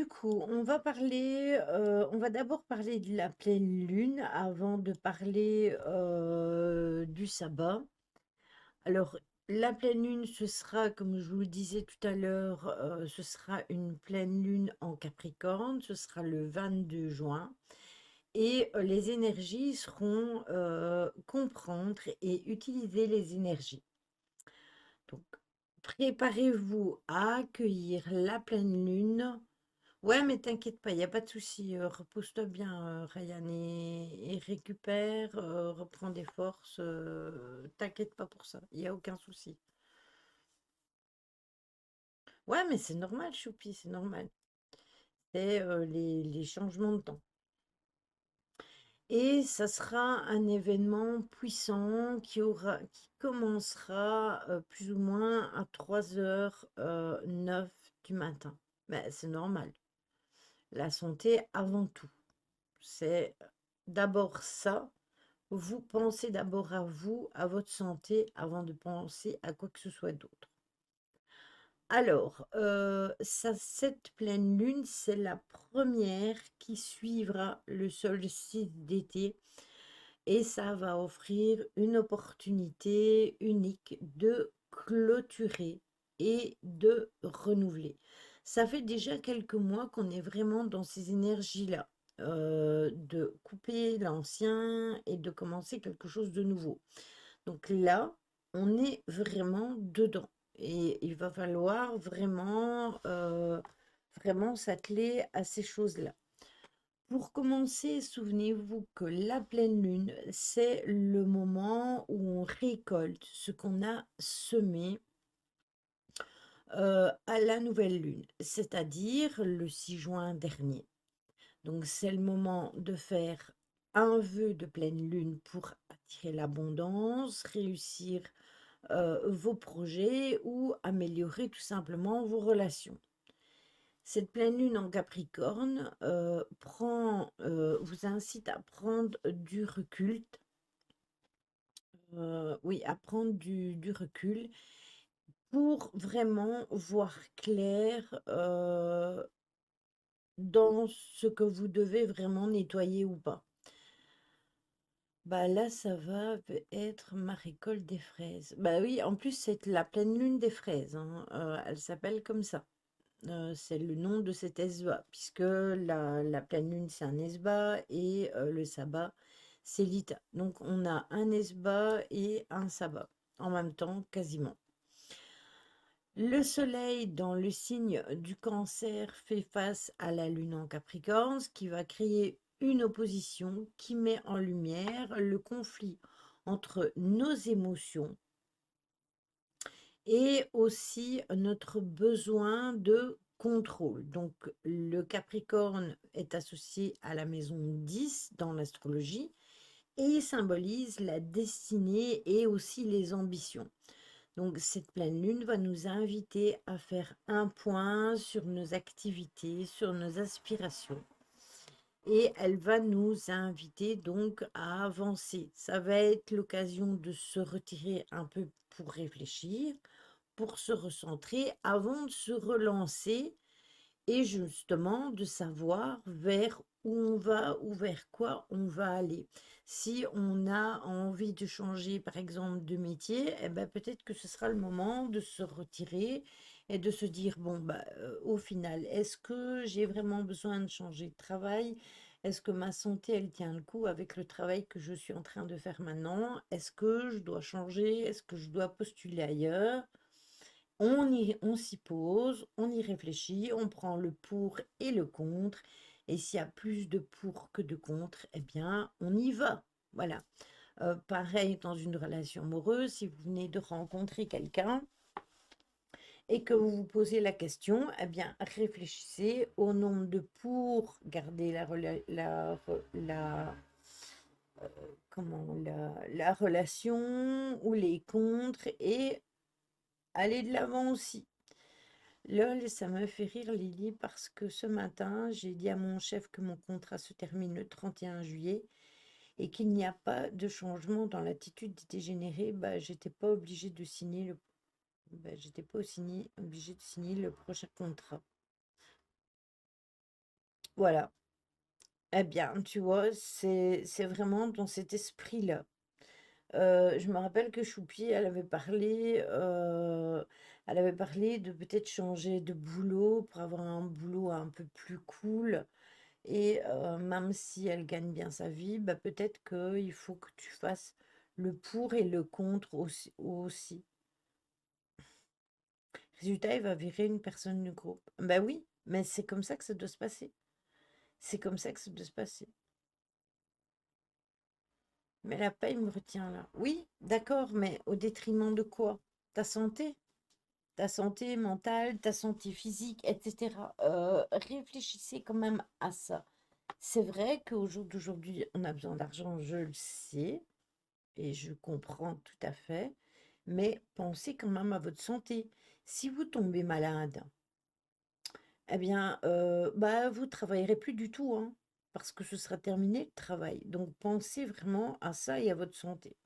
Du coup, on va d'abord parler de la pleine lune avant de parler du sabbat. Alors, la pleine lune, ce sera, comme je vous le disais tout à l'heure, ce sera une pleine lune en Capricorne, ce sera le 22 juin, et les énergies seront comprendre et utiliser les énergies. Donc, préparez-vous à accueillir la pleine lune. Ouais, mais t'inquiète pas, il n'y a pas de souci. Repose-toi bien, Ryan, et récupère, reprends des forces. T'inquiète pas pour ça, il n'y a aucun souci. Ouais, mais c'est normal, Choupi, c'est normal. C'est les changements de temps. Et ça sera un événement puissant qui commencera plus ou moins à 3h09 du matin. Mais c'est normal. La santé avant tout. C'est d'abord ça. Vous pensez d'abord à vous, à votre santé, avant de penser à quoi que ce soit d'autre. Alors, cette pleine lune, c'est la première qui suivra le solstice d'été et ça va offrir une opportunité unique de clôturer et de renouveler. Ça fait déjà quelques mois qu'on est vraiment dans ces énergies-là, de couper l'ancien et de commencer quelque chose de nouveau. Donc là, on est vraiment dedans et il va falloir vraiment s'atteler à ces choses-là. Pour commencer, souvenez-vous que la pleine lune, c'est le moment où on récolte ce qu'on a semé à la nouvelle lune, c'est-à-dire le 6 juin dernier. Donc c'est le moment de faire un vœu de pleine lune pour attirer l'abondance, réussir vos projets ou améliorer tout simplement vos relations. Cette pleine lune en Capricorne vous incite à prendre du recul, oui, à prendre du recul pour vraiment voir clair dans ce que vous devez vraiment nettoyer ou pas. Bah là, ça va être ma récolte des fraises. Bah oui, en plus, c'est la pleine lune des fraises, hein, elle s'appelle comme ça. C'est le nom de cet esba, puisque la pleine lune, c'est un esba et le sabbat, c'est l'ita. Donc, on a un esba et un sabbat en même temps, quasiment. Le soleil dans le signe du cancer fait face à la lune en Capricorne, ce qui va créer une opposition qui met en lumière le conflit entre nos émotions et aussi notre besoin de contrôle. Donc, le Capricorne est associé à la maison 10 dans l'astrologie et il symbolise la destinée et aussi les ambitions. Donc, cette pleine lune va nous inviter à faire un point sur nos activités, sur nos aspirations. Et elle va nous inviter donc à avancer. Ça va être l'occasion de se retirer un peu pour réfléchir, pour se recentrer avant de se relancer et justement de savoir vers où on va ou vers quoi on va aller. Si on a envie de changer, par exemple, de métier, eh ben, peut-être que ce sera le moment de se retirer et de se dire, bon, bah, au final, est-ce que j'ai vraiment besoin de changer de travail? Est-ce que ma santé, elle tient le coup avec le travail que je suis en train de faire maintenant? Est-ce que je dois changer? Est-ce que je dois postuler ailleurs? On s'y pose, on y réfléchit, on prend le pour et le contre. Et s'il y a plus de pour que de contre, eh bien, on y va. Voilà. Pareil dans une relation amoureuse, si vous venez de rencontrer quelqu'un et que vous vous posez la question, eh bien, réfléchissez au nombre de pour garder la relation ou les contre et aller de l'avant aussi. Lol, ça me fait rire Lily parce que ce matin, j'ai dit à mon chef que mon contrat se termine le 31 juillet et qu'il n'y a pas de changement dans l'attitude des dégénérés. Bah, j'étais pas obligée de signer j'étais pas obligée de signer le prochain contrat. Voilà. Eh bien, tu vois, c'est vraiment dans cet esprit-là. Je me rappelle que Choupi, elle avait parlé de peut-être changer de boulot pour avoir un boulot un peu plus cool et même si elle gagne bien sa vie, bah, peut-être qu'il faut que tu fasses le pour et le contre aussi. Résultat, il va virer une personne du groupe. Bah oui, mais c'est comme ça que ça doit se passer. C'est comme ça que ça doit se passer. Mais la paye me retient là. Oui, d'accord, mais au détriment de quoi? Ta santé? Ta santé mentale, ta santé physique, etc. Réfléchissez quand même à ça. C'est vrai qu'au jour d'aujourd'hui, on a besoin d'argent, je le sais, et je comprends tout à fait, mais pensez quand même à votre santé. Si vous tombez malade, eh bien, bah, vous travaillerez plus du tout, hein, parce que ce sera terminé le travail. Donc, pensez vraiment à ça et à votre santé.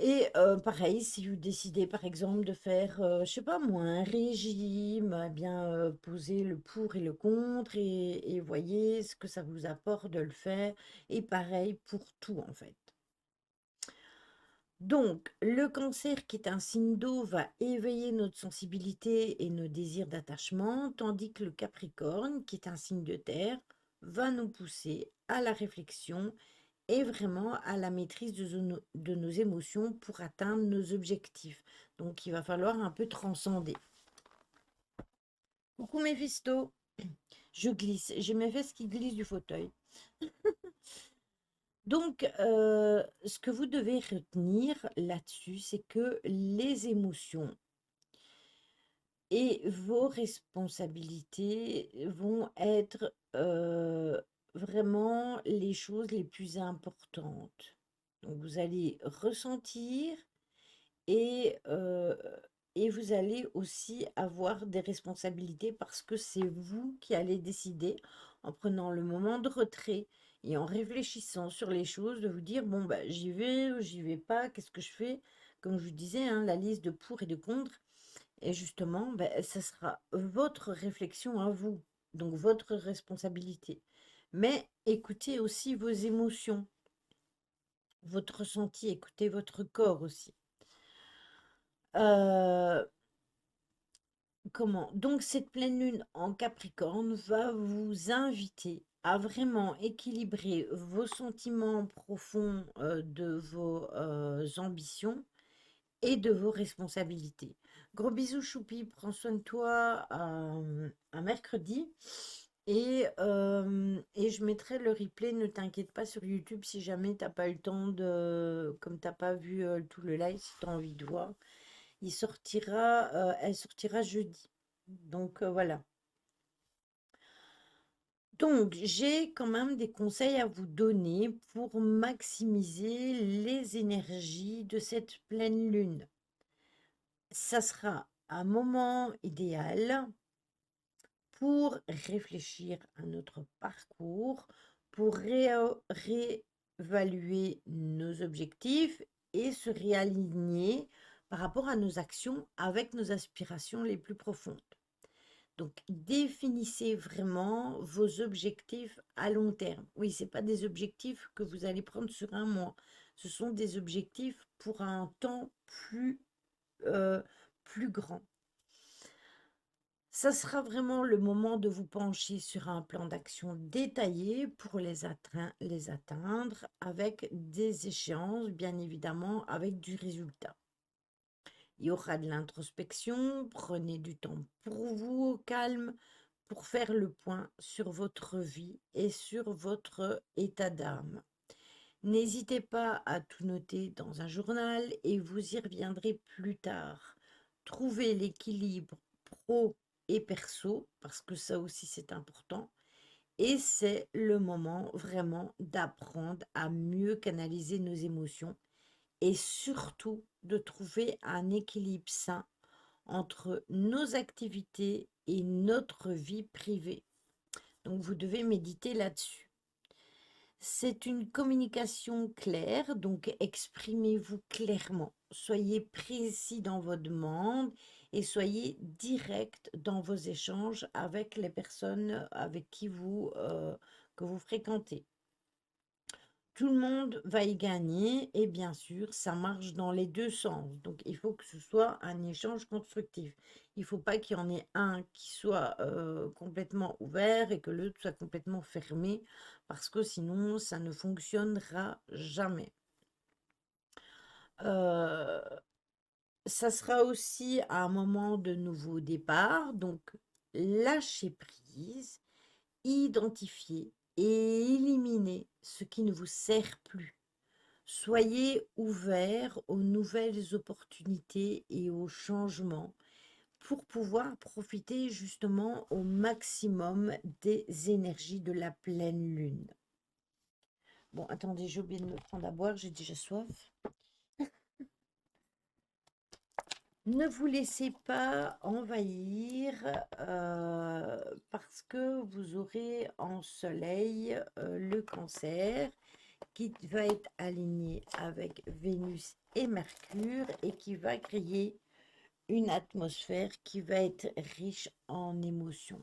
Et pareil, si vous décidez par exemple de faire, je sais pas moi, un régime, eh bien, posez le pour et le contre et voyez ce que ça vous apporte de le faire. Et pareil pour tout en fait. Donc, le cancer qui est un signe d'eau va éveiller notre sensibilité et nos désirs d'attachement, tandis que le capricorne, qui est un signe de terre, va nous pousser à la réflexion et vraiment à la maîtrise de nos émotions pour atteindre nos objectifs. Donc, il va falloir un peu transcender. Coucou Méphisto, je glisse, j'ai mes fesses qui glissent du fauteuil. Donc, ce que vous devez retenir là-dessus, c'est que les émotions et vos responsabilités vont être vraiment les choses les plus importantes. Donc, vous allez ressentir et, et vous allez aussi avoir des responsabilités parce que c'est vous qui allez décider en prenant le moment de retrait et en réfléchissant sur les choses, de vous dire, bon, bah, j'y vais ou j'y vais pas, qu'est-ce que je fais? Comme je vous disais, hein, la liste de pour et de contre. Et justement, bah, ça sera votre réflexion à vous, donc votre responsabilité. Mais écoutez aussi vos émotions, votre ressenti, écoutez votre corps aussi. Euh, Comment? Donc cette pleine lune en Capricorne va vous inviter à vraiment équilibrer vos sentiments profonds de vos ambitions et de vos responsabilités. Gros bisous Choupi, prends soin de toi à mercredi et je mettrai le replay, ne t'inquiète pas sur YouTube si jamais t'as pas eu le temps de, comme t'as pas vu tout le live, si tu as envie de voir. Elle sortira jeudi. Donc voilà. Donc j'ai quand même des conseils à vous donner pour maximiser les énergies de cette pleine lune. Ça sera un moment idéal pour réfléchir à notre parcours, pour réévaluer nos objectifs et se réaligner par rapport à nos actions avec nos aspirations les plus profondes. Donc, définissez vraiment vos objectifs à long terme. Oui, ce n'est pas des objectifs que vous allez prendre sur un mois. Ce sont des objectifs pour un temps euh, plus grand. Ça sera vraiment le moment de vous pencher sur un plan d'action détaillé pour les atteindre avec des échéances, bien évidemment, avec du résultat. Il y aura de l'introspection, prenez du temps pour vous au calme pour faire le point sur votre vie et sur votre état d'âme. N'hésitez pas à tout noter dans un journal et vous y reviendrez plus tard. Trouvez l'équilibre pro et perso, parce que ça aussi c'est important. Et c'est le moment vraiment d'apprendre à mieux canaliser nos émotions et surtout de trouver un équilibre sain entre nos activités et notre vie privée. Donc vous devez méditer là-dessus. C'est une communication claire, donc exprimez-vous clairement. Soyez précis dans vos demandes et soyez direct dans vos échanges avec les personnes avec qui que vous fréquentez. Tout le monde va y gagner et bien sûr, ça marche dans les deux sens. Donc, il faut que ce soit un échange constructif. Il ne faut pas qu'il y en ait un qui soit complètement ouvert et que l'autre soit complètement fermé parce que sinon, ça ne fonctionnera jamais. Euh, Ça sera aussi un moment de nouveau départ, donc lâchez prise, identifiez et éliminez ce qui ne vous sert plus. Soyez ouverts aux nouvelles opportunités et aux changements pour pouvoir profiter justement au maximum des énergies de la pleine lune. Bon, attendez, j'ai oublié de me prendre à boire, j'ai déjà soif. Ne vous laissez pas envahir parce que vous aurez en soleil le cancer qui va être aligné avec Vénus et Mercure et qui va créer une atmosphère qui va être riche en émotions.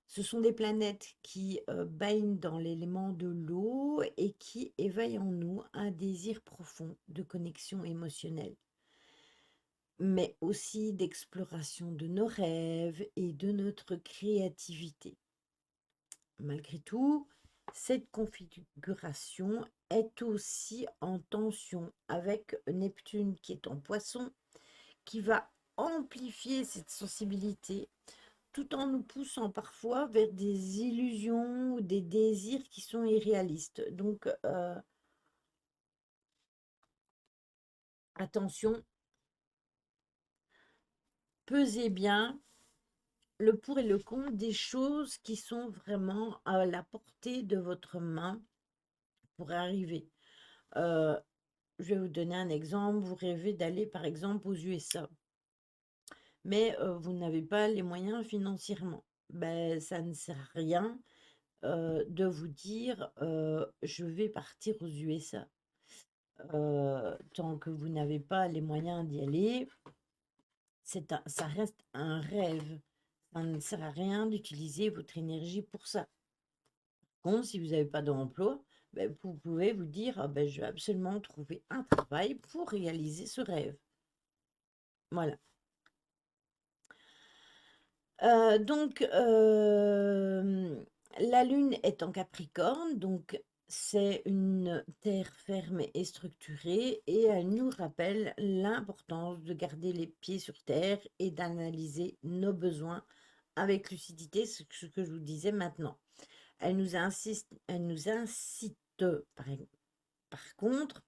Ce sont des planètes qui baignent dans l'élément de l'eau et qui éveillent en nous un désir profond de connexion émotionnelle, mais aussi d'exploration de nos rêves et de notre créativité. Malgré tout, cette configuration est aussi en tension avec Neptune qui est en Poisson, qui va amplifier cette sensibilité tout en nous poussant parfois vers des illusions ou des désirs qui sont irréalistes. Donc, attention, pesez bien le pour et le contre des choses qui sont vraiment à la portée de votre main pour arriver. Euh, je vais vous donner un exemple. Vous rêvez d'aller par exemple aux USA, mais vous n'avez pas les moyens financièrement. Ben, ça ne sert à rien de vous dire je vais partir aux USA. Tant que vous n'avez pas les moyens d'y aller, ça reste un rêve. Ça ne sert à rien d'utiliser votre énergie pour ça. Contre, si vous n'avez pas d'emploi, ben, vous pouvez vous dire, ah ben, je vais absolument trouver un travail pour réaliser ce rêve. Voilà. Donc, la Lune est en Capricorne, donc c'est une terre ferme et structurée, et elle nous rappelle l'importance de garder les pieds sur terre et d'analyser nos besoins avec lucidité, ce que je vous disais maintenant. Elle nous incite par, par contre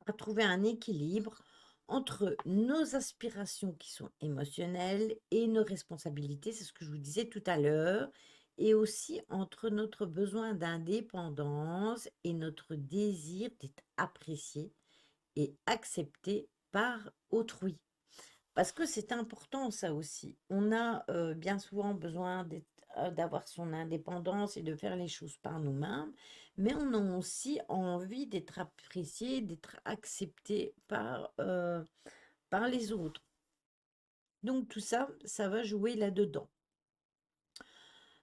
à trouver un équilibre entre nos aspirations qui sont émotionnelles et nos responsabilités, c'est ce que je vous disais tout à l'heure, et aussi entre notre besoin d'indépendance et notre désir d'être apprécié et accepté par autrui. Parce que c'est important ça aussi. On a bien souvent besoin d'avoir son indépendance et de faire les choses par nous-mêmes, mais on a aussi envie d'être apprécié, d'être accepté par les autres. Donc tout ça, ça va jouer là-dedans.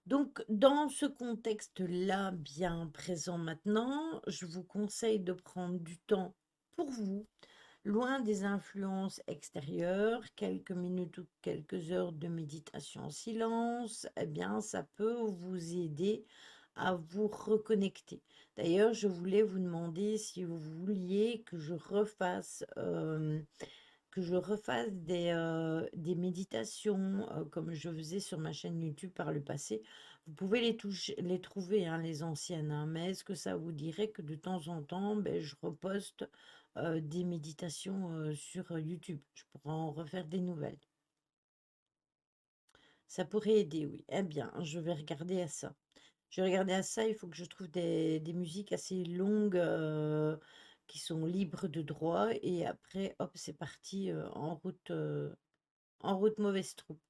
Donc dans ce contexte-là bien présent maintenant, je vous conseille de prendre du temps pour vous, loin des influences extérieures, quelques minutes ou quelques heures de méditation en silence, eh bien, ça peut vous aider à vous reconnecter. D'ailleurs, je voulais vous demander si vous vouliez que je refasse des méditations comme je faisais sur ma chaîne YouTube par le passé. Vous pouvez les trouver, hein, les anciennes, hein, mais est-ce que ça vous dirait que de temps en temps, ben, je reposte des méditations sur YouTube? Je pourrais en refaire des nouvelles. Ça pourrait aider, oui. Eh bien, je vais regarder à ça. Je vais regarder à ça, il faut que je trouve des musiques assez longues qui sont libres de droit. Et après, hop, c'est parti en route mauvaise troupe.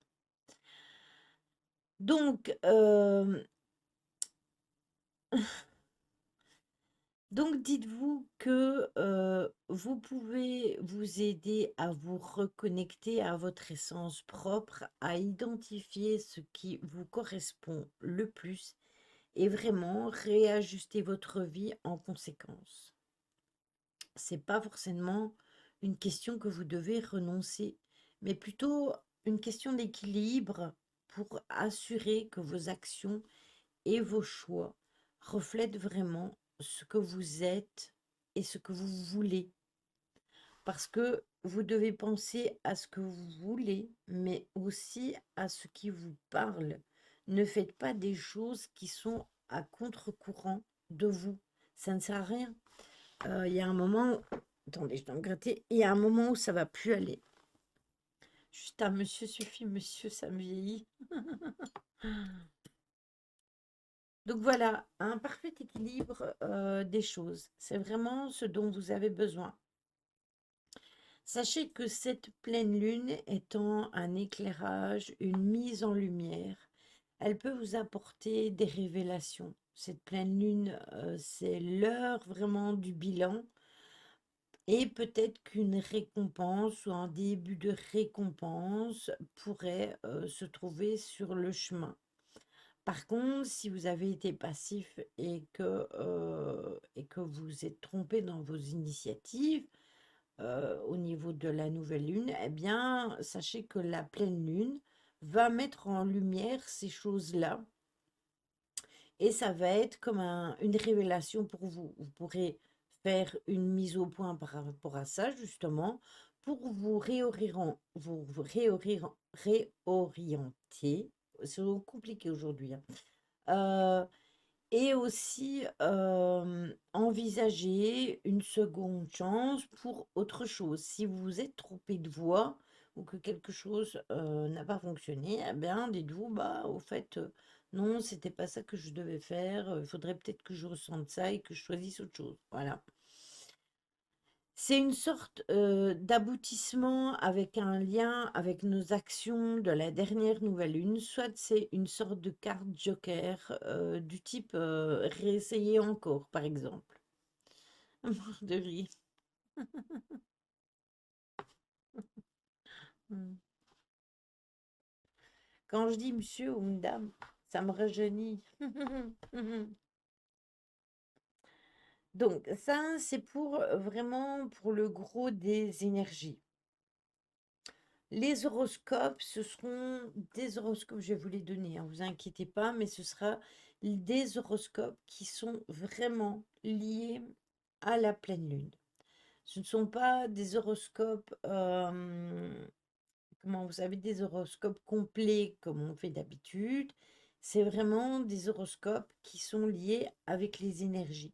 Donc, Donc dites-vous que, vous pouvez vous aider à vous reconnecter à votre essence propre, à identifier ce qui vous correspond le plus et vraiment réajuster votre vie en conséquence. C'est pas forcément une question que vous devez renoncer, mais plutôt une question d'équilibre pour assurer que vos actions et vos choix reflètent vraiment ce que vous êtes et ce que vous voulez. Parce que vous devez penser à ce que vous voulez, mais aussi à ce qui vous parle. Ne faites pas des choses qui sont à contre-courant de vous. Ça ne sert à rien. Il y a un moment où... Attendez, je dois me gratter. Il y a un moment où ça va plus aller. Juste un monsieur suffit, monsieur, ça me vieillit. Donc voilà, un parfait équilibre des choses. C'est vraiment ce dont vous avez besoin. Sachez que cette pleine lune étant un éclairage, une mise en lumière, elle peut vous apporter des révélations. Cette pleine lune, c'est l'heure vraiment du bilan et peut-être qu'une récompense ou un début de récompense pourrait se trouver sur le chemin. Par contre, si vous avez été passif et que vous êtes trompé dans vos initiatives, au niveau de la nouvelle lune, eh bien, sachez que la pleine lune va mettre en lumière ces choses-là et ça va être comme une révélation pour vous. Vous pourrez faire une mise au point par rapport à ça, justement, pour réorienter. C'est compliqué aujourd'hui, hein. Euh, et aussi envisager une seconde chance pour autre chose. Si vous vous êtes trompé de voie ou que quelque chose n'a pas fonctionné, eh bien, dites-vous, bah, au fait, non, c'était pas ça que je devais faire. Il faudrait peut-être que je ressente ça et que je choisisse autre chose. Voilà. C'est une sorte d'aboutissement avec un lien avec nos actions de la dernière nouvelle lune, soit c'est une sorte de carte joker du type réessayer encore, par exemple. Mort de rire. Mm. Quand je dis monsieur ou une dame, ça me rajeunit. Donc ça, c'est pour vraiment pour le gros des énergies. Les horoscopes, ce seront des horoscopes, je vais vous les donner, hein, vous inquiétez pas, mais ce sera des horoscopes qui sont vraiment liés à la pleine lune. Ce ne sont pas des horoscopes, comment vous savez, des horoscopes complets comme on fait d'habitude. C'est vraiment des horoscopes qui sont liés avec les énergies.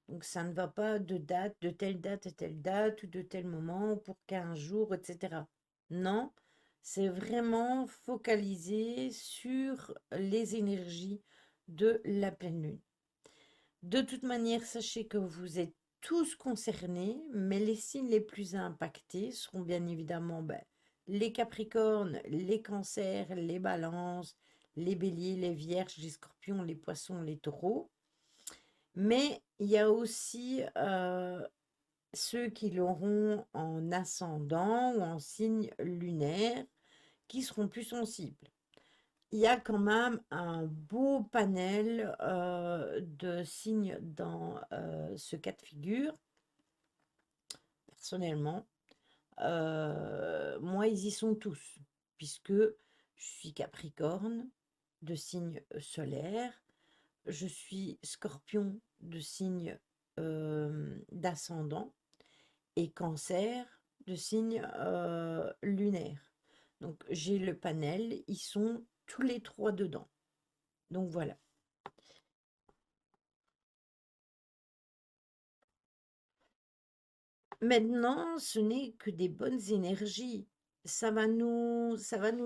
Donc ça ne va pas de date, de telle date à telle date, ou de tel moment, ou pour 15 jours, etc. Non, c'est vraiment focalisé sur les énergies de la pleine lune. De toute manière, sachez que vous êtes tous concernés, mais les signes les plus impactés seront bien évidemment les Capricornes, les Cancers, les Balances, les Béliers, les Vierges, les Scorpions, les Poissons, les Taureaux. Mais il y a aussi ceux qui l'auront en ascendant ou en signe lunaire qui seront plus sensibles. Il y a quand même un beau panel de signes dans ce cas de figure. Personnellement, moi, ils y sont tous, puisque je suis Capricorne de signe solaire, je suis Scorpion de signe d'ascendant et Cancer de signe lunaire. Donc j'ai le panel, ils sont tous les trois dedans. Donc voilà. Maintenant, ce n'est que des bonnes énergies. Ça va nous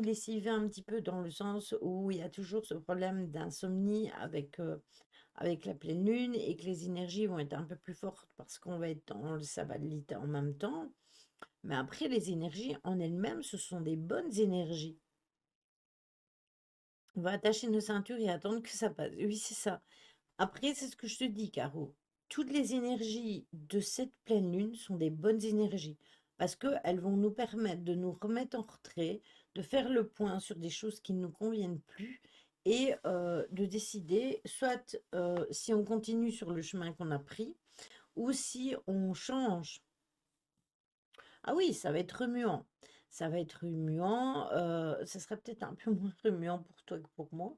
lessiver un petit peu dans le sens où il y a toujours ce problème d'insomnie avec la pleine lune et que les énergies vont être un peu plus fortes parce qu'on va être dans le sabbat de l'État en même temps. Mais après, les énergies en elles-mêmes, ce sont des bonnes énergies. On va attacher nos ceintures et attendre que ça passe. Oui, c'est ça. Après, c'est ce que je te dis, Caro. toutes les énergies de cette pleine lune sont des bonnes énergies parce qu'elles vont nous permettre de nous remettre en retrait, de faire le point sur des choses qui ne nous conviennent plus et de décider soit si on continue sur le chemin qu'on a pris ou si on change. Ah oui, ça va être remuant. Ça va être remuant. Ça sera peut-être un peu moins remuant pour toi que pour moi.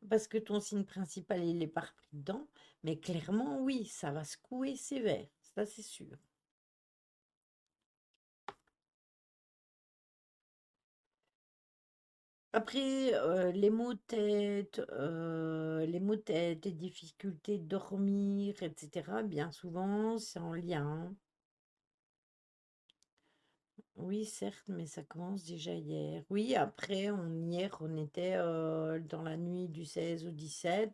Parce que ton signe principal, il est pas repris dedans. Mais clairement, oui, ça va secouer sévère. Ça, c'est sûr. Après, les maux de tête, les difficultés de dormir, etc., bien souvent, c'est en lien. Oui, certes, mais ça commence déjà hier. Oui, après, hier, on était dans la nuit du 16 au 17,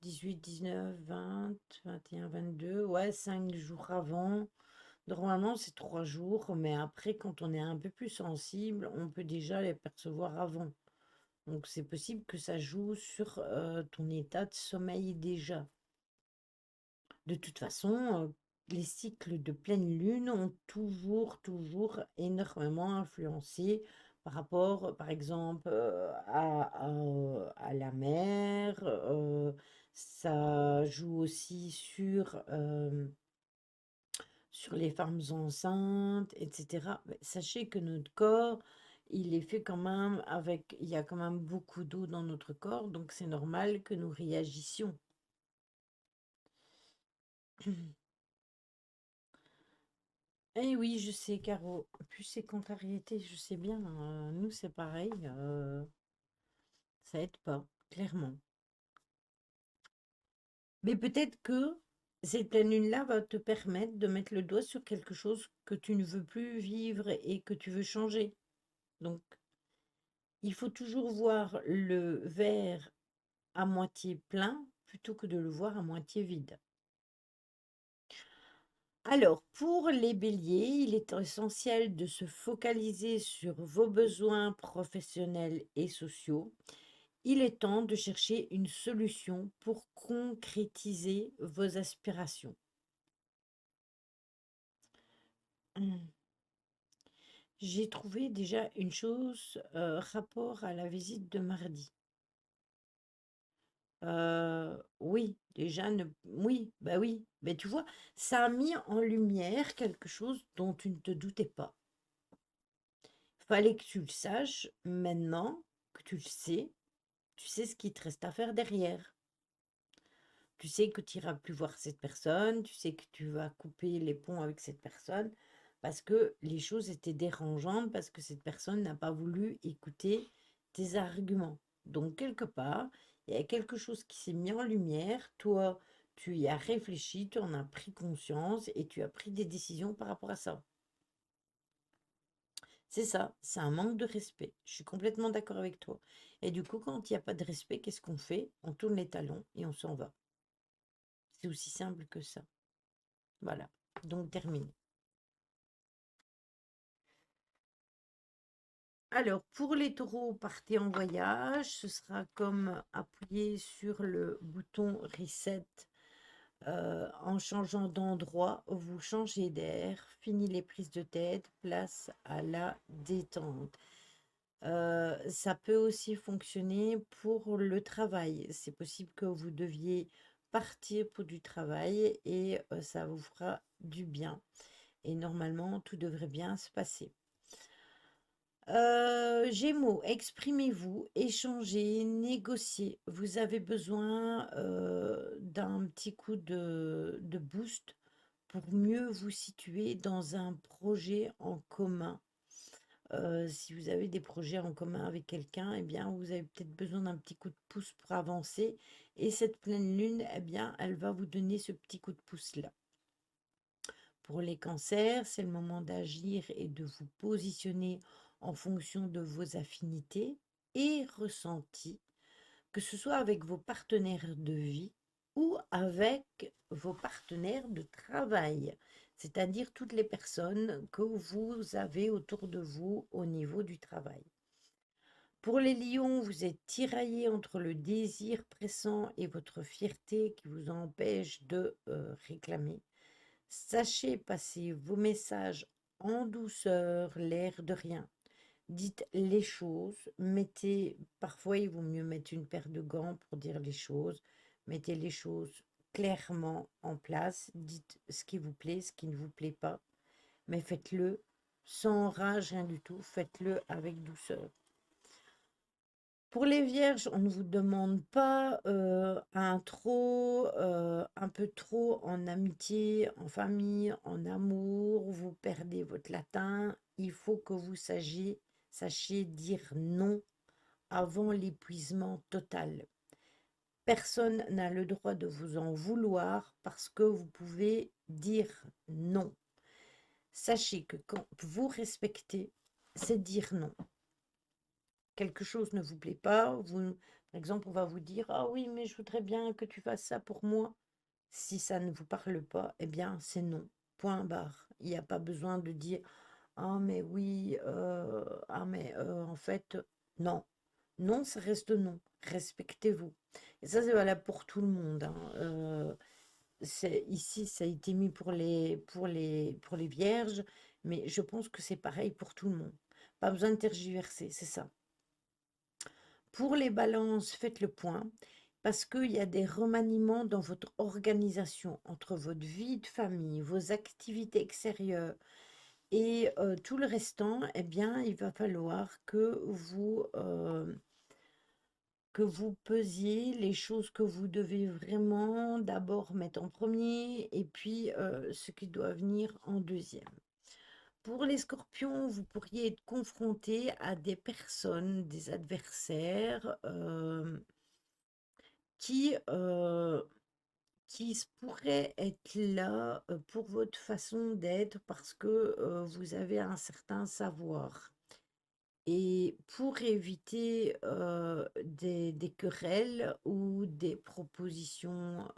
18, 19, 20, 21, 22. Ouais, 5 jours avant. Normalement, c'est 3 jours, mais après, quand on est un peu plus sensible, on peut déjà les percevoir avant. Donc, c'est possible que ça joue sur ton état de sommeil déjà. De toute façon, les cycles de pleine lune ont toujours énormément influencé par rapport, par exemple, à la mer. Ça joue aussi sur les femmes enceintes, etc. Mais sachez que notre corps, il est fait quand même avec, il y a quand même beaucoup d'eau dans notre corps, donc c'est normal que nous réagissions. Eh oui, je sais, Caro. Plus ces contrariétés, je sais bien. Nous, c'est pareil. Ça aide pas, clairement. Mais peut-être que cette pleine lune-là va te permettre de mettre le doigt sur quelque chose que tu ne veux plus vivre et que tu veux changer. Donc, il faut toujours voir le verre à moitié plein plutôt que de le voir à moitié vide. Alors, pour les béliers, il est essentiel de se focaliser sur vos besoins professionnels et sociaux. Il est temps de chercher une solution pour concrétiser vos aspirations. Hum. J'ai trouvé déjà une chose rapport à la visite de mardi. Oui, déjà, oui, bah oui, mais tu vois, ça a mis en lumière quelque chose dont tu ne te doutais pas. Fallait que tu le saches maintenant que tu sais ce qu'il te reste à faire derrière. Tu sais que tu iras plus voir cette personne, tu sais que tu vas couper les ponts avec cette personne parce que les choses étaient dérangeantes, parce que cette personne n'a pas voulu écouter tes arguments. Donc, quelque part, il y a quelque chose qui s'est mis en lumière. Toi, tu y as réfléchi, tu en as pris conscience et tu as pris des décisions par rapport à ça. C'est ça, c'est un manque de respect. Je suis complètement d'accord avec toi. Et du coup, quand il n'y a pas de respect, qu'est-ce qu'on fait? On tourne les talons et on s'en va. C'est aussi simple que ça. Voilà, donc terminé. Alors, pour les taureaux, partez en voyage. Ce sera comme appuyer sur le bouton reset en changeant d'endroit. Vous changez d'air, fini les prises de tête, place à la détente. Ça peut aussi fonctionner pour le travail. C'est possible que vous deviez partir pour du travail et ça vous fera du bien. Et normalement, tout devrait bien se passer. Gémeaux, exprimez-vous, échangez, négociez. Vous avez besoin d'un petit coup de boost pour mieux vous situer dans un projet en commun. Si vous avez des projets en commun avec quelqu'un, eh bien, vous avez peut-être besoin d'un petit coup de pouce pour avancer. Et cette pleine lune, eh bien, elle va vous donner ce petit coup de pouce-là. Pour les cancers, c'est le moment d'agir et de vous positionner en fonction de vos affinités et ressentis, que ce soit avec vos partenaires de vie ou avec vos partenaires de travail, c'est-à-dire toutes les personnes que vous avez autour de vous au niveau du travail. Pour les lions, vous êtes tiraillés entre le désir pressant et votre fierté qui vous empêche de réclamer. Sachez passer vos messages en douceur, l'air de rien. Dites les choses, mettez, parfois il vaut mieux mettre une paire de gants pour dire les choses, mettez les choses clairement en place, dites ce qui vous plaît, ce qui ne vous plaît pas, mais faites-le sans rage, rien du tout, faites-le avec douceur. Pour les vierges, on ne vous demande pas un peu trop en amitié, en famille, en amour, vous perdez votre latin. Il faut que vous sachiez dire non avant l'épuisement total. Personne n'a le droit de vous en vouloir parce que vous pouvez dire non. Sachez que quand vous respectez, c'est dire non. Quelque chose ne vous plaît pas, par exemple, on va vous dire: «Ah oui, mais je voudrais bien que tu fasses ça pour moi». Si ça ne vous parle pas, eh bien, c'est non, point barre. Il n'y a pas besoin de dire: «Ah mais oui, ah mais en fait», non. Non, ça reste non. Respectez-vous. Et ça, c'est valable pour tout le monde, hein. Ici, ça a été mis pour les vierges, mais je pense que c'est pareil pour tout le monde. Pas besoin de tergiverser, c'est ça. Pour les balances, faites le point parce qu'il y a des remaniements dans votre organisation entre votre vie de famille, vos activités extérieures et tout le restant. Eh bien, il va falloir que vous pesiez les choses que vous devez vraiment d'abord mettre en premier et puis ce qui doit venir en deuxième. Pour les scorpions, vous pourriez être confronté à des personnes, des adversaires qui, pourraient être là pour votre façon d'être parce que vous avez un certain savoir. Et pour éviter des querelles ou des propositions,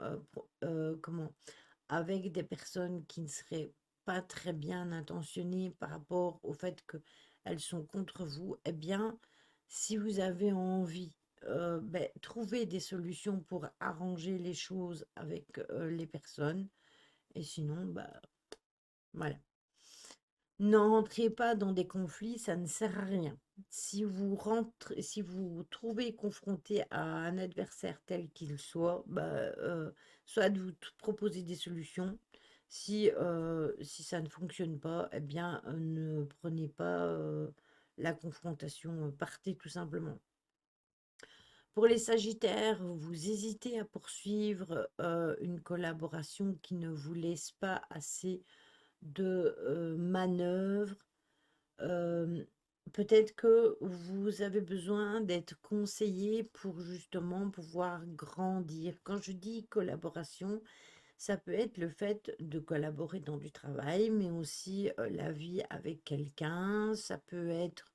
avec des personnes qui ne seraient pas très bien intentionnées par rapport au fait qu'elles sont contre vous, eh bien, si vous avez envie, trouver des solutions pour arranger les choses avec les personnes, et sinon, voilà. N'entrez pas dans des conflits, ça ne sert à rien. Si vous trouvez confronté à un adversaire tel qu'il soit, soit de vous proposer des solutions. Si ça ne fonctionne pas, eh bien, ne prenez pas la confrontation, partez tout simplement. Pour les Sagittaires, vous hésitez à poursuivre une collaboration qui ne vous laisse pas assez de manœuvres. Euh, Peut-être que vous avez besoin d'être conseillé pour justement pouvoir grandir. Quand je dis collaboration, ça peut être le fait de collaborer dans du travail, mais aussi la vie avec quelqu'un. Ça peut être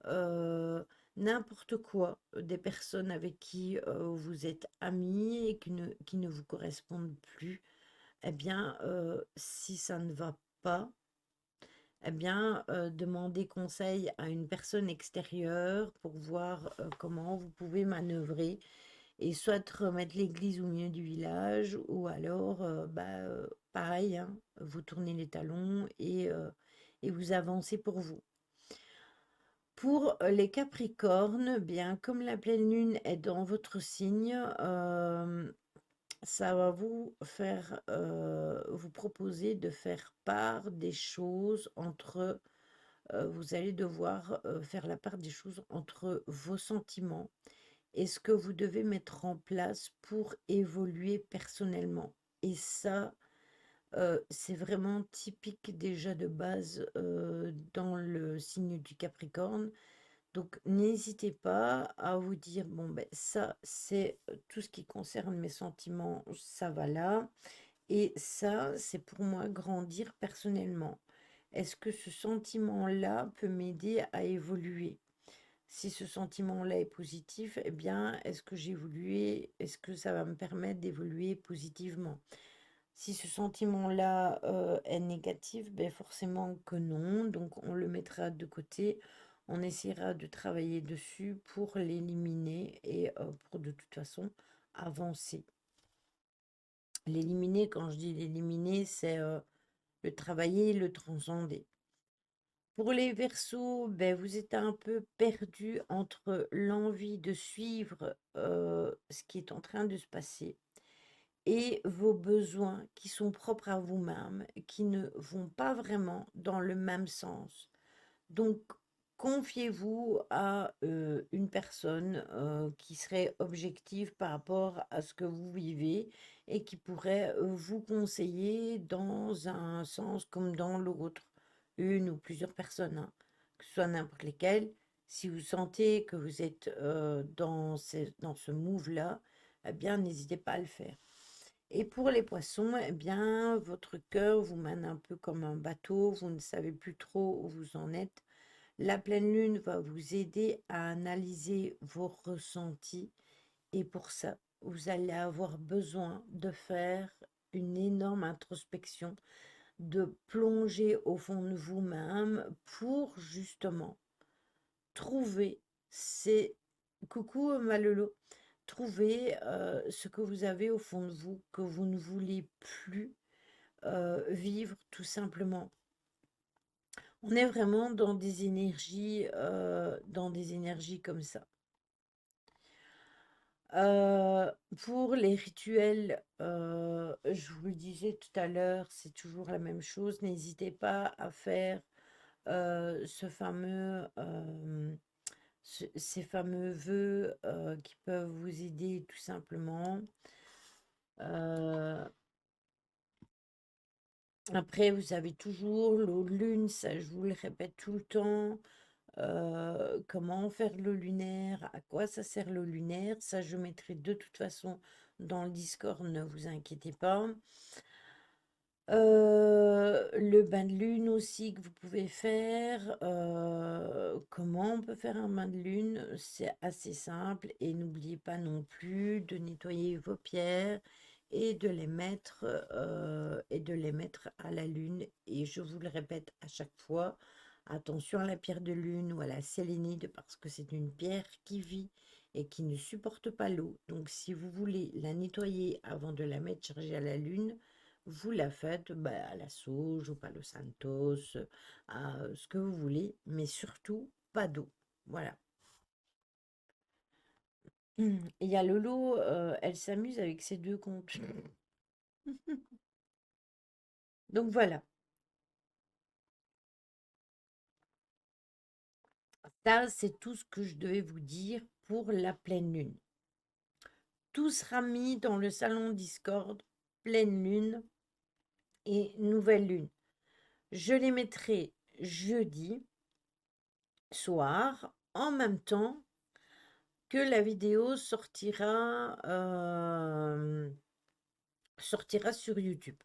euh, n'importe quoi, des personnes avec qui vous êtes amis et qui ne vous correspondent plus. Eh bien, si ça ne va pas, eh bien, demandez conseil à une personne extérieure pour voir comment vous pouvez manœuvrer et soit remettre l'église au milieu du village ou alors, pareil, hein, vous tournez les talons et vous avancez pour vous. Pour les Capricornes, bien, comme la pleine lune est dans votre signe, ça va vous proposer de faire part des choses entre vous allez devoir faire la part des choses entre vos sentiments et ce que vous devez mettre en place pour évoluer personnellement. Et ça, c'est vraiment typique déjà de base dans le signe du Capricorne. Donc, n'hésitez pas à vous dire, bon, ben ça, c'est tout ce qui concerne mes sentiments, ça va là. Et ça, c'est pour moi grandir personnellement. Est-ce que ce sentiment-là peut m'aider à évoluer? Si ce sentiment-là est positif, eh bien, est-ce que ça va me permettre d'évoluer positivement? Si ce sentiment-là est négatif, ben forcément que non, donc on le mettra de côté. On essaiera de travailler dessus pour l'éliminer et pour de toute façon avancer. L'éliminer, quand je dis l'éliminer, c'est le travailler, le transcender. Pour les Verseaux, ben, vous êtes un peu perdu entre l'envie de suivre ce qui est en train de se passer et vos besoins qui sont propres à vous-même, qui ne vont pas vraiment dans le même sens. Donc, confiez-vous à une personne qui serait objective par rapport à ce que vous vivez et qui pourrait vous conseiller dans un sens comme dans l'autre, une ou plusieurs personnes, hein, que ce soit n'importe lesquelles. Si vous sentez que vous êtes dans ce move-là, eh bien, n'hésitez pas à le faire. Et pour les poissons, eh bien, votre cœur vous mène un peu comme un bateau, vous ne savez plus trop où vous en êtes. La pleine lune va vous aider à analyser vos ressentis et pour ça, vous allez avoir besoin de faire une énorme introspection, de plonger au fond de vous-même pour justement trouver ces... Coucou Malolo, trouver ce que vous avez au fond de vous, que vous ne voulez plus vivre tout simplement. On est vraiment dans des énergies comme ça. Pour les rituels, je vous le disais tout à l'heure, c'est toujours la même chose. N'hésitez pas à faire ces fameux vœux qui peuvent vous aider tout simplement. Euh, Après, vous avez toujours l'eau de lune, ça je vous le répète tout le temps. Comment faire le lunaire, à quoi ça sert le lunaire, ça je mettrai de toute façon dans le Discord, ne vous inquiétez pas. Le bain de lune aussi que vous pouvez faire. Comment on peut faire un bain de lune? C'est assez simple et n'oubliez pas non plus de nettoyer vos pierres et de les mettre à la lune. Et je vous le répète à chaque fois, attention à la pierre de lune ou à la sélénite parce que c'est une pierre qui vit et qui ne supporte pas l'eau. Donc si vous voulez la nettoyer avant de la mettre chargée à la lune, vous la faites à la sauge, au palo santos, à ce que vous voulez, mais surtout pas d'eau. Voilà. Et il y a Lolo, elle s'amuse avec ses deux comptes. Donc voilà, ça c'est tout ce que je devais vous dire pour la pleine lune. Tout sera mis dans le salon Discord, pleine lune et nouvelle lune. Je les mettrai jeudi soir en même temps que la vidéo sortira sur YouTube.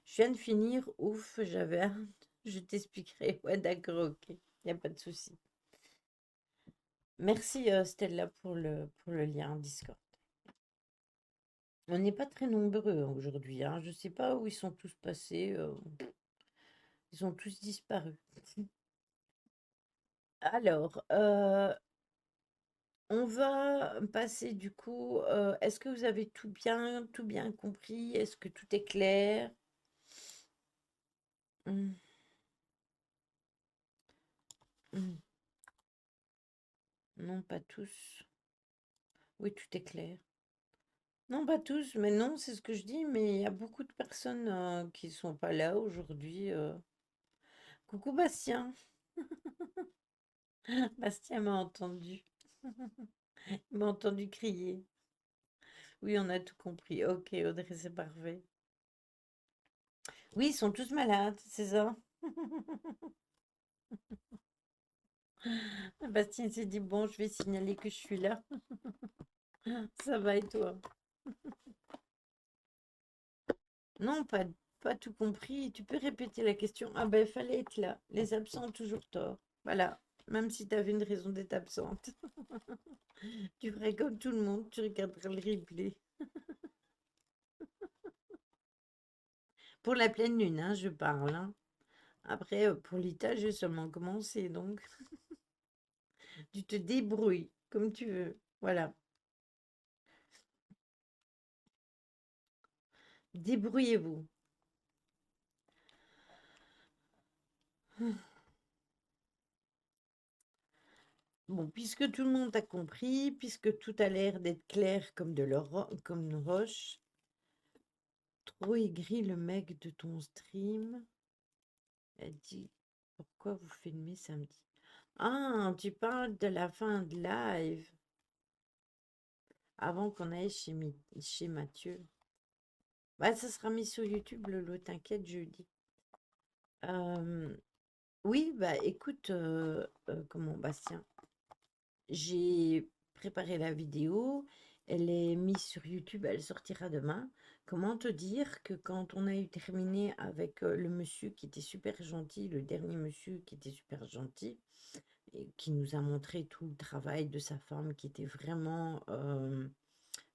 Je viens de finir, ouf, j'avais hâte. Je t'expliquerai. Ouais, d'accord, ok, il n'y a pas de souci. Merci Stella pour le lien Discord. On n'est pas très nombreux aujourd'hui, hein. Je ne sais pas où ils sont tous passés. Ils ont tous disparu. Alors, on va passer du coup. Est-ce que vous avez tout bien compris? Est-ce que tout est clair? Hmm, hmm. Non, pas tous. Oui, tout est clair. Non, pas tous, mais non, c'est ce que je dis, mais il y a beaucoup de personnes qui sont pas là aujourd'hui. Coucou Bastien. Bastien m'a entendu. Il m'a entendu crier. Oui, on a tout compris. Ok, Audrey, c'est parfait. Oui, ils sont tous malades, c'est ça. Bastien s'est dit, bon, je vais signaler que je suis là. Ça va et toi? Non, pas tout compris. Tu peux répéter la question? Ah ben, fallait être là. Les absents ont toujours tort. Voilà. Même si tu avais une raison d'être absente. Tu ferais comme tout le monde, tu regarderais le replay. Pour la pleine lune, hein, je parle, hein. Après, pour l'Ita, j'ai seulement commencé, donc. Tu te débrouilles comme tu veux. Voilà. Débrouillez-vous. Bon, puisque tout le monde a compris, puisque tout a l'air d'être clair comme une roche, trop aigri le mec de ton stream. Elle dit, pourquoi vous filmez samedi? Ah, tu parles de la fin de live, avant qu'on aille chez Mathieu. Bah, ça sera mis sur YouTube, Lolo, t'inquiète, jeudi. Oui, bah écoute, comment, Bastien, j'ai préparé la vidéo, elle est mise sur YouTube, elle sortira demain. Comment te dire que quand on a eu terminé avec le monsieur qui était super gentil, le dernier monsieur qui était super gentil, et qui nous a montré tout le travail de sa femme qui était vraiment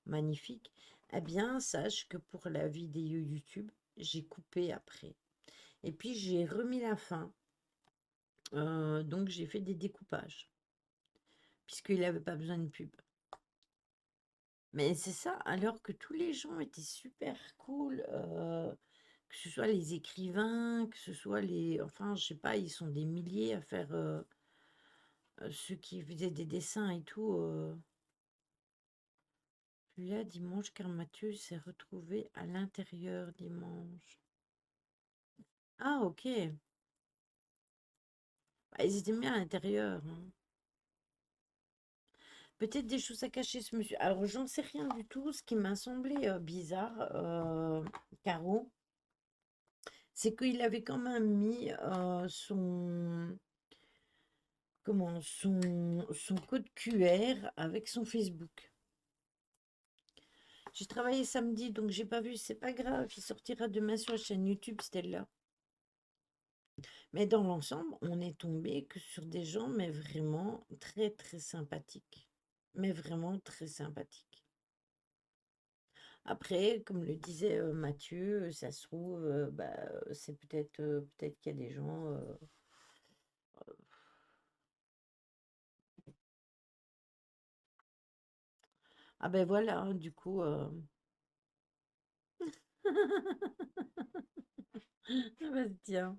magnifique, eh bien, sache que pour la vidéo YouTube, j'ai coupé après. Et puis, j'ai remis la fin. Donc, j'ai fait des découpages, puisqu'il n'avait pas besoin de pub. Mais c'est ça, alors que tous les gens étaient super cool, que ce soit les écrivains, que ce soit les... Enfin, je sais pas, ils sont des milliers à faire... ceux qui faisaient des dessins et tout. Plus là dimanche, car Mathieu s'est retrouvé à l'intérieur dimanche. Ah, ok. Bah, ils étaient mis à l'intérieur, hein. Peut-être des choses à cacher, ce monsieur. Alors, j'en sais rien du tout. Ce qui m'a semblé bizarre, Caro, c'est qu'il avait quand même mis son code QR avec son Facebook. J'ai travaillé samedi, donc j'ai pas vu. C'est pas grave. Il sortira demain sur la chaîne YouTube, Stella. Mais dans l'ensemble, on est tombé que sur des gens, mais vraiment très, très sympathiques. Mais vraiment très sympathiques. Après, comme le disait Mathieu, ça se trouve, bah, c'est peut-être qu'il y a des gens. Ah ben voilà, hein, du coup. Bastien.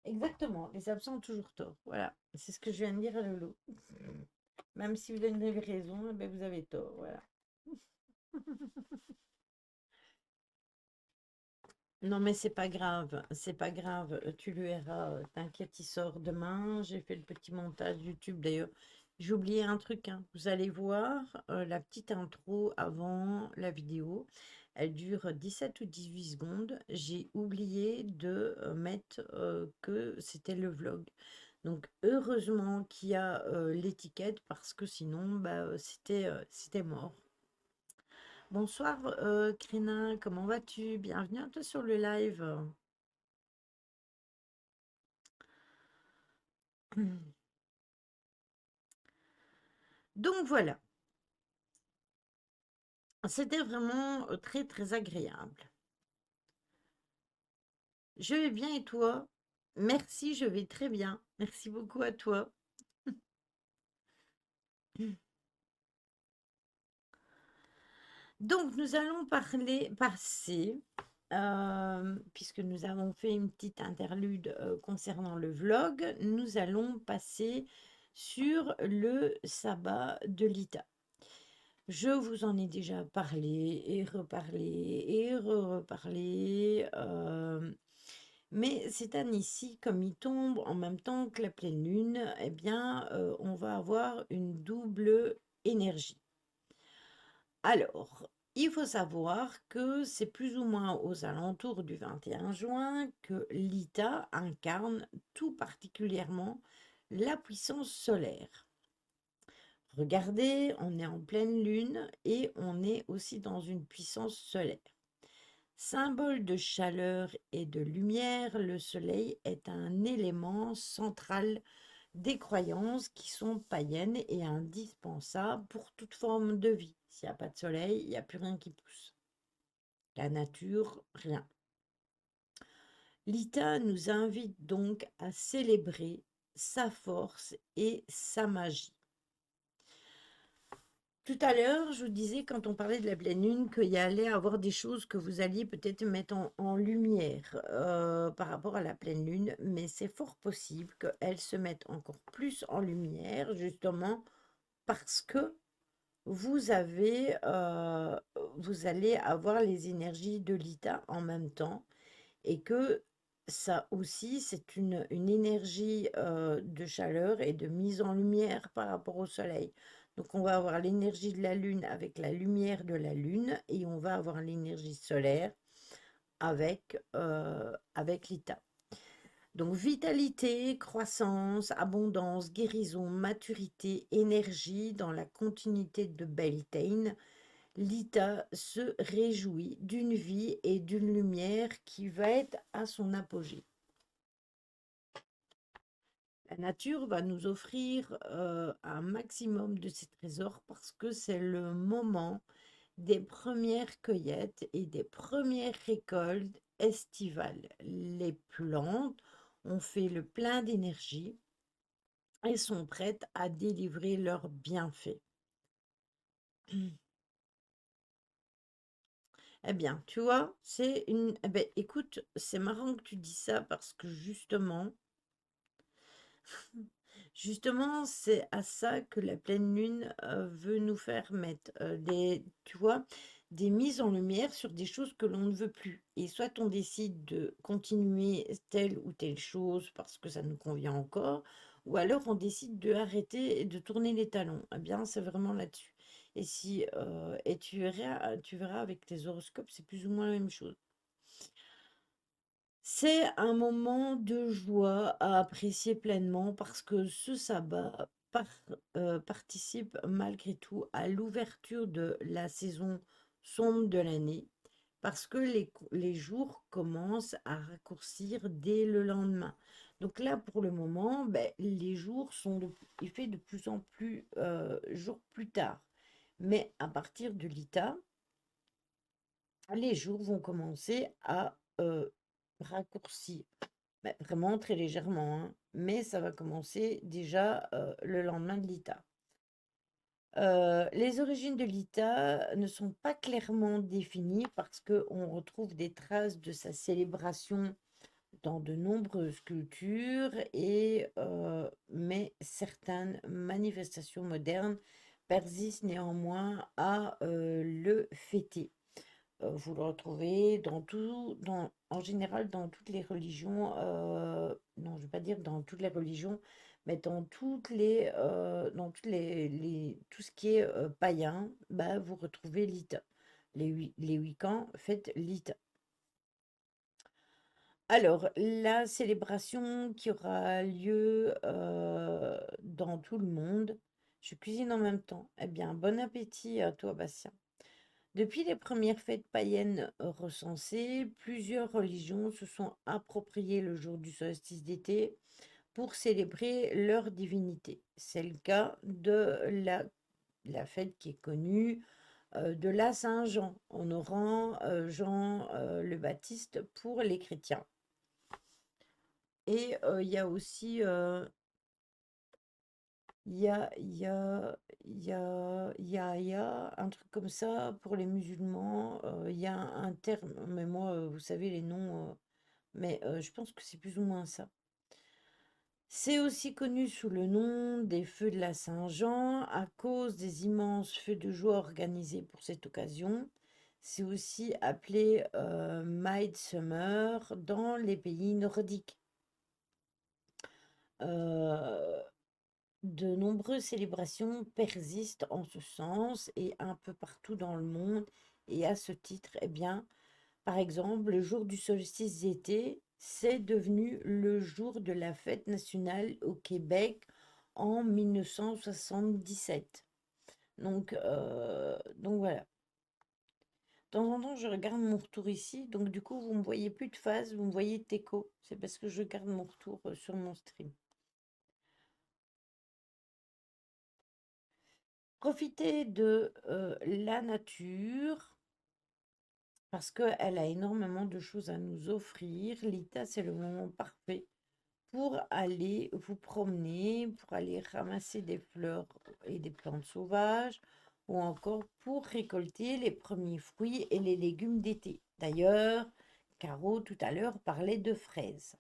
Exactement, les absents ont toujours tort. Voilà, c'est ce que je viens de dire à Lolo. Même si vous avez raison, eh ben vous avez tort. Voilà. Non, mais c'est pas grave, c'est pas grave, tu le verras, t'inquiète, il sort demain. J'ai fait le petit montage YouTube d'ailleurs. J'ai oublié un truc, hein. Vous allez voir la petite intro avant la vidéo. Elle dure 17 ou 18 secondes. J'ai oublié de mettre que c'était le vlog. Donc heureusement qu'il y a l'étiquette parce que sinon bah, c'était mort. Bonsoir Crina, comment vas-tu? Bienvenue à toi sur le live. Donc voilà, c'était vraiment très très agréable. Je vais bien et toi? Merci, je vais très bien. Merci beaucoup à toi. Donc nous allons passer, puisque nous avons fait une petite interlude concernant le vlog, nous allons passer sur le sabbat de Lita. Je vous en ai déjà parlé et reparlé et reparlé. Mais cette année-ci, comme il tombe en même temps que la pleine lune, eh bien, on va avoir une double énergie. Alors, il faut savoir que c'est plus ou moins aux alentours du 21 juin que Lita incarne tout particulièrement la puissance solaire. Regardez, on est en pleine lune et on est aussi dans une puissance solaire. Symbole de chaleur et de lumière, le soleil est un élément central des croyances qui sont païennes et indispensables pour toute forme de vie. S'il n'y a pas de soleil, il n'y a plus rien qui pousse. La nature, rien. Lita nous invite donc à célébrer sa force et sa magie. Tout à l'heure, je vous disais, quand on parlait de la pleine lune, qu'il y allait avoir des choses que vous alliez peut-être mettre en lumière par rapport à la pleine lune, mais c'est fort possible qu'elle se mette encore plus en lumière, justement parce que vous avez, vous allez avoir les énergies de l'Ita en même temps et que ça aussi, c'est une énergie de chaleur et de mise en lumière par rapport au soleil. Donc, on va avoir l'énergie de la lune avec la lumière de la lune et on va avoir l'énergie solaire avec l'Ita. Donc, vitalité, croissance, abondance, guérison, maturité, énergie dans la continuité de Beltane. L'Ita se réjouit d'une vie et d'une lumière qui va être à son apogée. La nature va nous offrir un maximum de ces trésors parce que c'est le moment des premières cueillettes et des premières récoltes estivales. Les plantes ont fait le plein d'énergie et sont prêtes à délivrer leurs bienfaits. Eh bien, tu vois, c'est une... Eh ben, écoute, c'est marrant que tu dis ça parce que justement, c'est à ça que la pleine lune veut nous faire mettre tu vois, des mises en lumière sur des choses que l'on ne veut plus. Et soit on décide de continuer telle ou telle chose parce que ça nous convient encore, ou alors on décide de arrêter et de tourner les talons. Eh bien, c'est vraiment là-dessus. Et tu verras avec tes horoscopes, c'est plus ou moins la même chose. C'est un moment de joie à apprécier pleinement parce que ce sabbat participe malgré tout à l'ouverture de la saison sombre de l'année parce que les jours commencent à raccourcir dès le lendemain. Donc là, pour le moment, ben, les jours il fait de plus en plus jours plus tard. Mais à partir de l'ITA, les jours vont commencer à raccourcir. Bah, vraiment très légèrement, hein, mais ça va commencer déjà le lendemain de l'ITA. Les origines de l'ITA ne sont pas clairement définies parce qu'on retrouve des traces de sa célébration dans de nombreuses cultures, mais certaines manifestations modernes persistent néanmoins à le fêter. Vous le retrouvez en général dans toutes les religions, non, je ne vais pas dire dans toutes les religions, mais tout ce qui est païen, bah, vous retrouvez l'ITA. Les Wiccans fêtent l'ITA. Alors, la célébration qui aura lieu dans tout le monde, je cuisine en même temps. Eh bien, bon appétit à toi, Bastien. Depuis les premières fêtes païennes recensées, plusieurs religions se sont appropriées le jour du solstice d'été pour célébrer leur divinité. C'est le cas de la fête qui est connue de la Saint-Jean, honorant Jean le Baptiste pour les chrétiens. Et il y a aussi un truc comme ça pour les musulmans. Il y a un terme, mais moi, vous savez, les noms, mais je pense que c'est plus ou moins ça. C'est aussi connu sous le nom des feux de la Saint-Jean à cause des immenses feux de joie organisés pour cette occasion. C'est aussi appelé Midsummer dans les pays nordiques. Euh, De nombreuses célébrations persistent en ce sens et un peu partout dans le monde. Et à ce titre, eh bien, par exemple, le jour du solstice d'été, c'est devenu le jour de la fête nationale au Québec en 1977. Donc voilà. De temps en temps, je regarde mon retour ici. Donc du coup, vous ne me voyez plus de phase, vous me voyez d'écho. C'est parce que je garde mon retour sur mon stream. Profitez de la nature parce qu'elle a énormément de choses à nous offrir. L'ITA, c'est le moment parfait pour aller vous promener, pour aller ramasser des fleurs et des plantes sauvages, ou encore pour récolter les premiers fruits et les légumes d'été. D'ailleurs, Caro tout à l'heure parlait de fraises.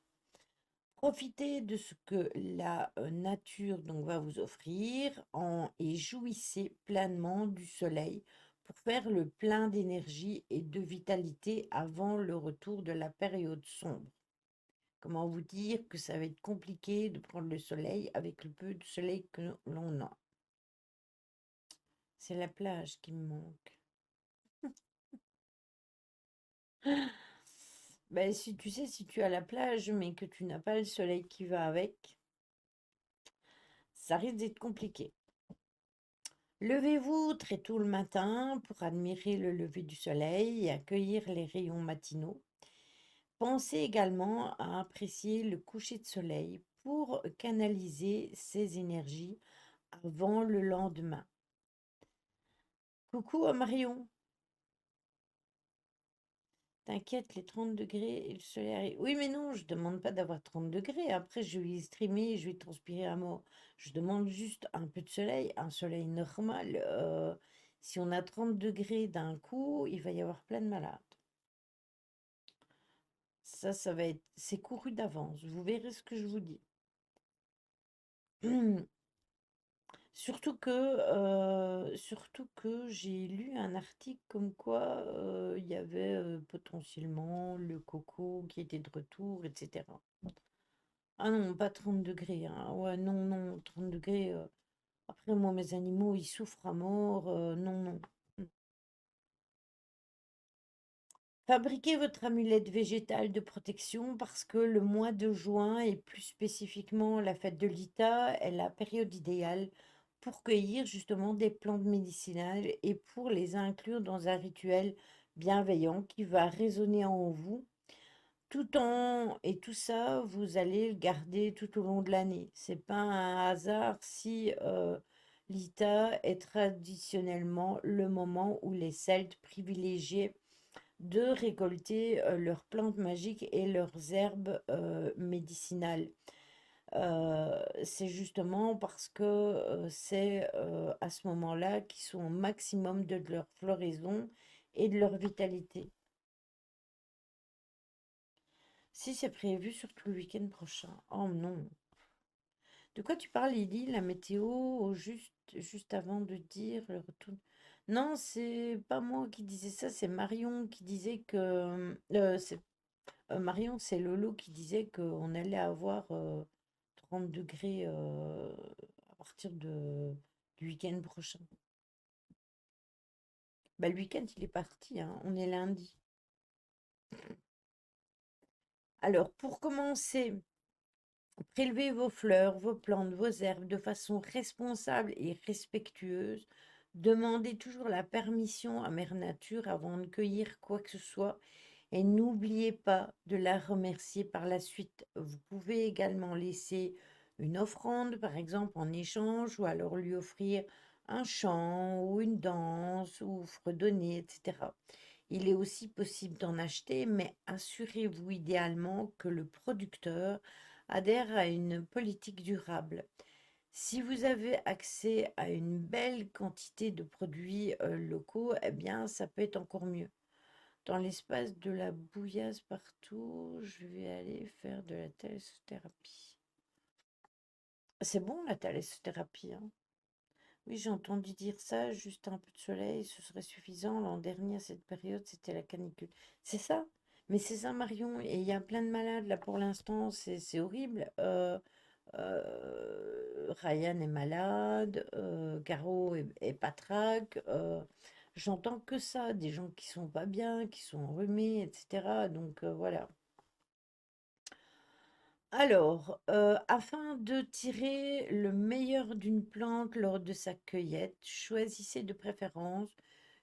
Profitez de ce que la nature donc va vous offrir et jouissez pleinement du soleil pour faire le plein d'énergie et de vitalité avant le retour de la période sombre. Comment vous dire que ça va être compliqué de prendre le soleil avec le peu de soleil que l'on a. C'est la plage qui me manque. Ben, si tu sais, si tu as la plage, mais que tu n'as pas le soleil qui va avec, ça risque d'être compliqué. Levez-vous très tôt le matin pour admirer le lever du soleil et accueillir les rayons matinaux. Pensez également à apprécier le coucher de soleil pour canaliser ces énergies avant le lendemain. Coucou Marion, t'inquiète, les 30 degrés et le soleil arrive. Oui, mais non, je demande pas d'avoir 30 degrés. Après, je vais streamer, je vais transpirer à mort. Je demande juste un peu de soleil, un soleil normal. Si on a 30 degrés d'un coup, il va y avoir plein de malades. Ça va être, c'est couru d'avance. Vous verrez ce que je vous dis. Surtout que j'ai lu un article comme quoi il y avait potentiellement le coco qui était de retour, etc. Ah non, pas 30 degrés, hein. Ouais, non, non, 30 degrés. Après, moi, mes animaux, ils souffrent à mort. Non, non. Fabriquez votre amulette végétale de protection parce que le mois de juin et plus spécifiquement la fête de l'Ita est la période idéale pour cueillir justement des plantes médicinales et pour les inclure dans un rituel bienveillant qui va résonner en vous et tout ça, vous allez le garder tout au long de l'année. C'est pas un hasard si l'Ita est traditionnellement le moment où les Celtes privilégiaient de récolter leurs plantes magiques et leurs herbes médicinales. C'est justement parce que c'est à ce moment-là qu'ils sont au maximum de leur floraison et de leur vitalité. Si c'est prévu, surtout le week-end prochain. Oh non. De quoi tu parles, Lydie? La météo, juste avant de dire le retour. Non, c'est pas moi qui disais ça, c'est Marion qui disait que Marion, c'est Lolo qui disait qu'on allait avoir 30 degrés à partir du week-end prochain. Bah, le week-end, il est parti, hein. On est lundi. Alors, pour commencer, prélevez vos fleurs, vos plantes, vos herbes de façon responsable et respectueuse. Demandez toujours la permission à Mère Nature avant de cueillir quoi que ce soit. Et n'oubliez pas de la remercier par la suite. Vous pouvez également laisser une offrande, par exemple, en échange, ou alors lui offrir un chant ou une danse ou fredonner, etc. Il est aussi possible d'en acheter, mais assurez-vous idéalement que le producteur adhère à une politique durable. Si vous avez accès à une belle quantité de produits locaux, eh bien, ça peut être encore mieux. Dans l'espace de la bouillasse partout, je vais aller faire de la thalassothérapie. C'est bon la thalassothérapie, hein? Oui, j'ai entendu dire ça, juste un peu de soleil, ce serait suffisant. L'an dernier, à cette période, c'était la canicule. C'est ça? Mais c'est ça, Marion. Et il y a plein de malades là pour l'instant, c'est horrible. Ryan est malade, Caro est patraque. J'entends que ça, des gens qui sont pas bien, qui sont enrhumés, etc. Donc voilà. Alors, afin de tirer le meilleur d'une plante lors de sa cueillette, choisissez de préférence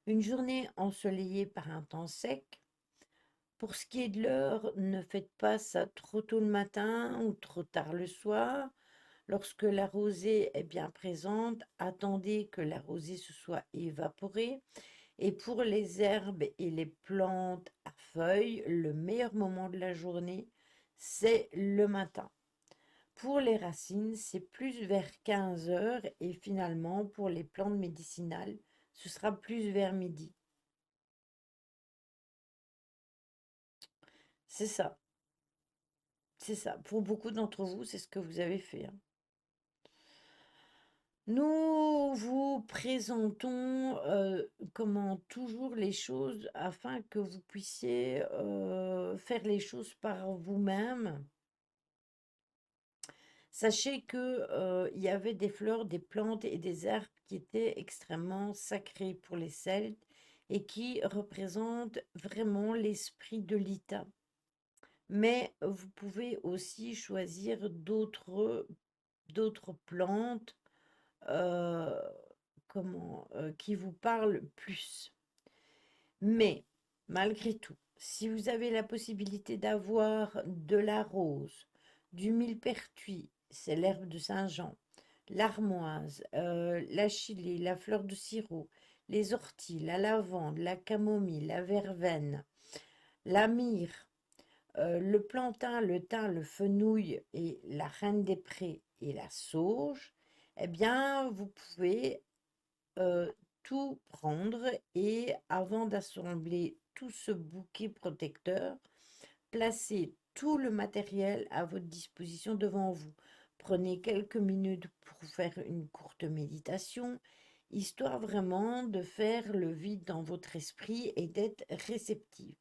une journée ensoleillée par un temps sec. Pour ce qui est de l'heure, ne faites pas ça trop tôt le matin ou trop tard le soir. Lorsque la rosée est bien présente, attendez que la rosée se soit évaporée. Et pour les herbes et les plantes à feuilles, le meilleur moment de la journée, c'est le matin. Pour les racines, c'est plus vers 15 heures et finalement, pour les plantes médicinales, ce sera plus vers midi. C'est ça, c'est ça. Pour beaucoup d'entre vous, c'est ce que vous avez fait, hein. Nous vous présentons comment toujours les choses afin que vous puissiez faire les choses par vous-même. Sachez que il y avait des fleurs, des plantes et des arbres qui étaient extrêmement sacrés pour les Celtes et qui représentent vraiment l'esprit de l'Ita. Mais vous pouvez aussi choisir d'autres plantes euh, qui vous parlent plus. Mais malgré tout, si vous avez la possibilité d'avoir de la rose, du millepertuis, c'est l'herbe de Saint-Jean, l'armoise, la chilée, la fleur de sirop, les orties, la lavande, la camomille, la verveine, la myrrhe, le plantain, le thym, le fenouil et la reine des prés et la sauge, eh bien, vous pouvez euh, tout prendre et avant d'assembler tout ce bouquet protecteur, placez tout le matériel à votre disposition devant vous. Prenez quelques minutes pour faire une courte méditation, histoire vraiment de faire le vide dans votre esprit et d'être réceptif.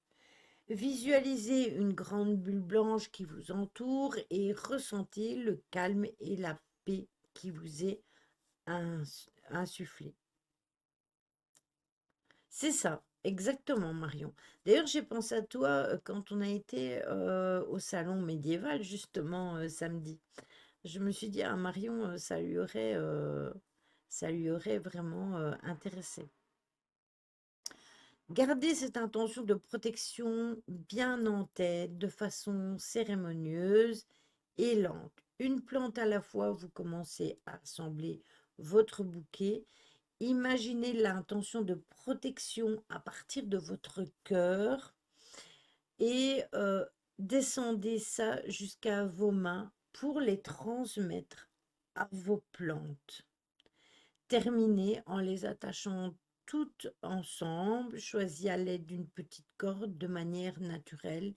Visualisez une grande bulle blanche qui vous entoure et ressentez le calme et la paix qui vous est insufflé. C'est ça, exactement, Marion. D'ailleurs, j'ai pensé à toi quand on a été au salon médiéval, justement, samedi. Je me suis dit, à Marion, ça lui aurait vraiment intéressé. Gardez cette intention de protection bien en tête, de façon cérémonieuse et lente. Une plante à la fois, vous commencez à assembler votre bouquet. Imaginez l'intention de protection à partir de votre cœur et descendez ça jusqu'à vos mains pour les transmettre à vos plantes. Terminez en les attachant toutes ensemble, choisis à l'aide d'une petite corde de manière naturelle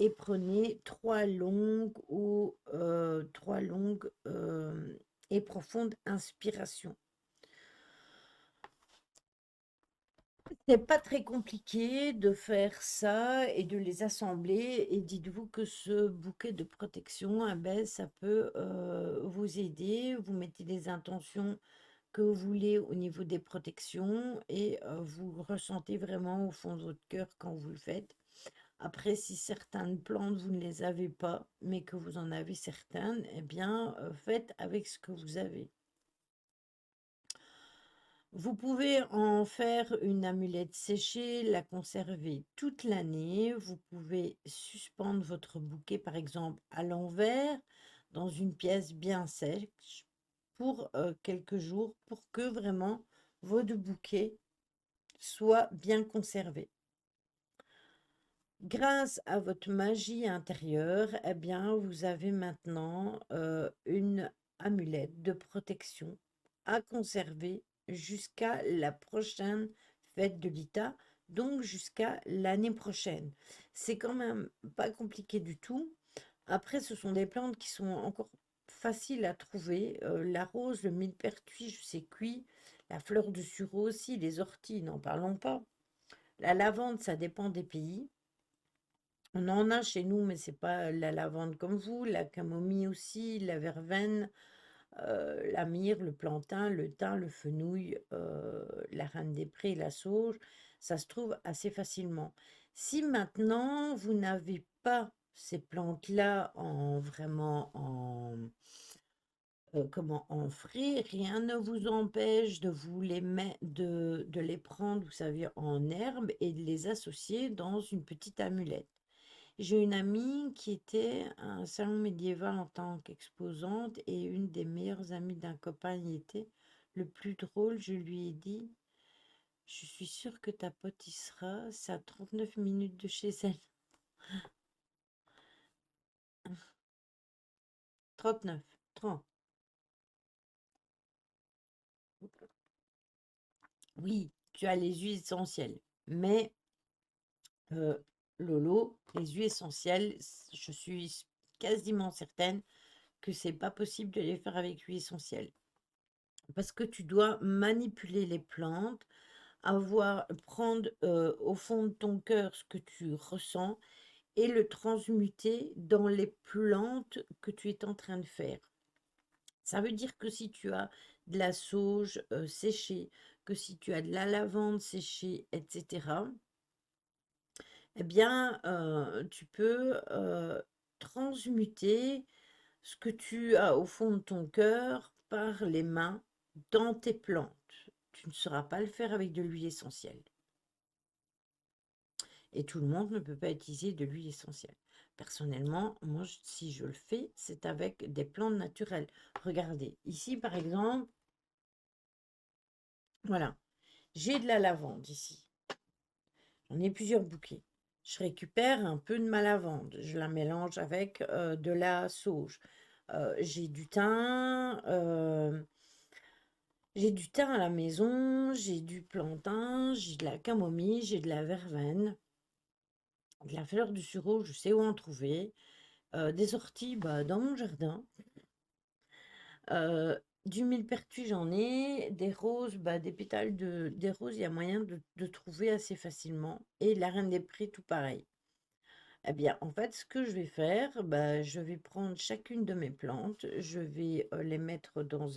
et prenez trois longues et profondes inspirations. C'est pas très compliqué de faire ça et de les assembler et dites-vous que ce bouquet de protection, ah ben, ça peut vous aider. Vous mettez les intentions que vous voulez au niveau des protections et vous ressentez vraiment au fond de votre cœur quand vous le faites. Après, si certaines plantes, vous ne les avez pas, mais que vous en avez certaines, eh bien, faites avec ce que vous avez. Vous pouvez en faire une amulette séchée, la conserver toute l'année. Vous pouvez suspendre votre bouquet, par exemple, à l'envers, dans une pièce bien sèche, pour quelques jours, pour que vraiment votre bouquet soit bien conservé. Grâce à votre magie intérieure, eh bien, vous avez maintenant une amulette de protection à conserver jusqu'à la prochaine fête de l'ITA, donc jusqu'à l'année prochaine. C'est quand même pas compliqué du tout. Après, ce sont des plantes qui sont encore faciles à trouver. La rose, le millepertuis, je sais cuit. La fleur de sureau aussi, les orties, n'en parlons pas. La lavande, ça dépend des pays. On en a chez nous, mais c'est pas la lavande comme vous, la camomille aussi, la verveine, la myrrhe, le plantain, le thym, le fenouil, la reine des prés, la sauge, ça se trouve assez facilement. Si maintenant vous n'avez pas ces plantes-là en frais, rien ne vous empêche de vous de les prendre, vous savez, en herbe et de les associer dans une petite amulette. J'ai une amie qui était à un salon médiéval en tant qu'exposante et une des meilleures amies d'un copain y était. Le plus drôle, je lui ai dit, je suis sûre que ta pote y sera, c'est à 39 minutes de chez elle. 39, 30. Oui, tu as les huiles essentielles, mais euh, Lolo, les huiles essentielles, je suis quasiment certaine que c'est pas possible de les faire avec huile essentielle. Parce que tu dois manipuler les plantes, prendre au fond de ton cœur ce que tu ressens et le transmuter dans les plantes que tu es en train de faire. Ça veut dire que si tu as de la sauge séchée, que si tu as de la lavande séchée, etc., eh bien, tu peux transmuter ce que tu as au fond de ton cœur par les mains dans tes plantes. Tu ne sauras pas le faire avec de l'huile essentielle. Et tout le monde ne peut pas utiliser de l'huile essentielle. Personnellement, moi, si je le fais, c'est avec des plantes naturelles. Regardez, ici, par exemple, voilà, j'ai de la lavande ici. J'en ai plusieurs bouquets. Je récupère un peu de ma lavande. Je la mélange avec de la sauge. J'ai du thym. J'ai du thym à la maison. J'ai du plantain. J'ai de la camomille. J'ai de la verveine. De la fleur du sureau, je sais où en trouver. Des orties, bah, dans mon jardin. Du millepertuis, j'en ai. Des roses, bah, des pétales des roses, il y a moyen de trouver assez facilement. Et la reine des prés, tout pareil. Eh bien, en fait, ce que je vais faire, bah, je vais prendre chacune de mes plantes, je vais les mettre dans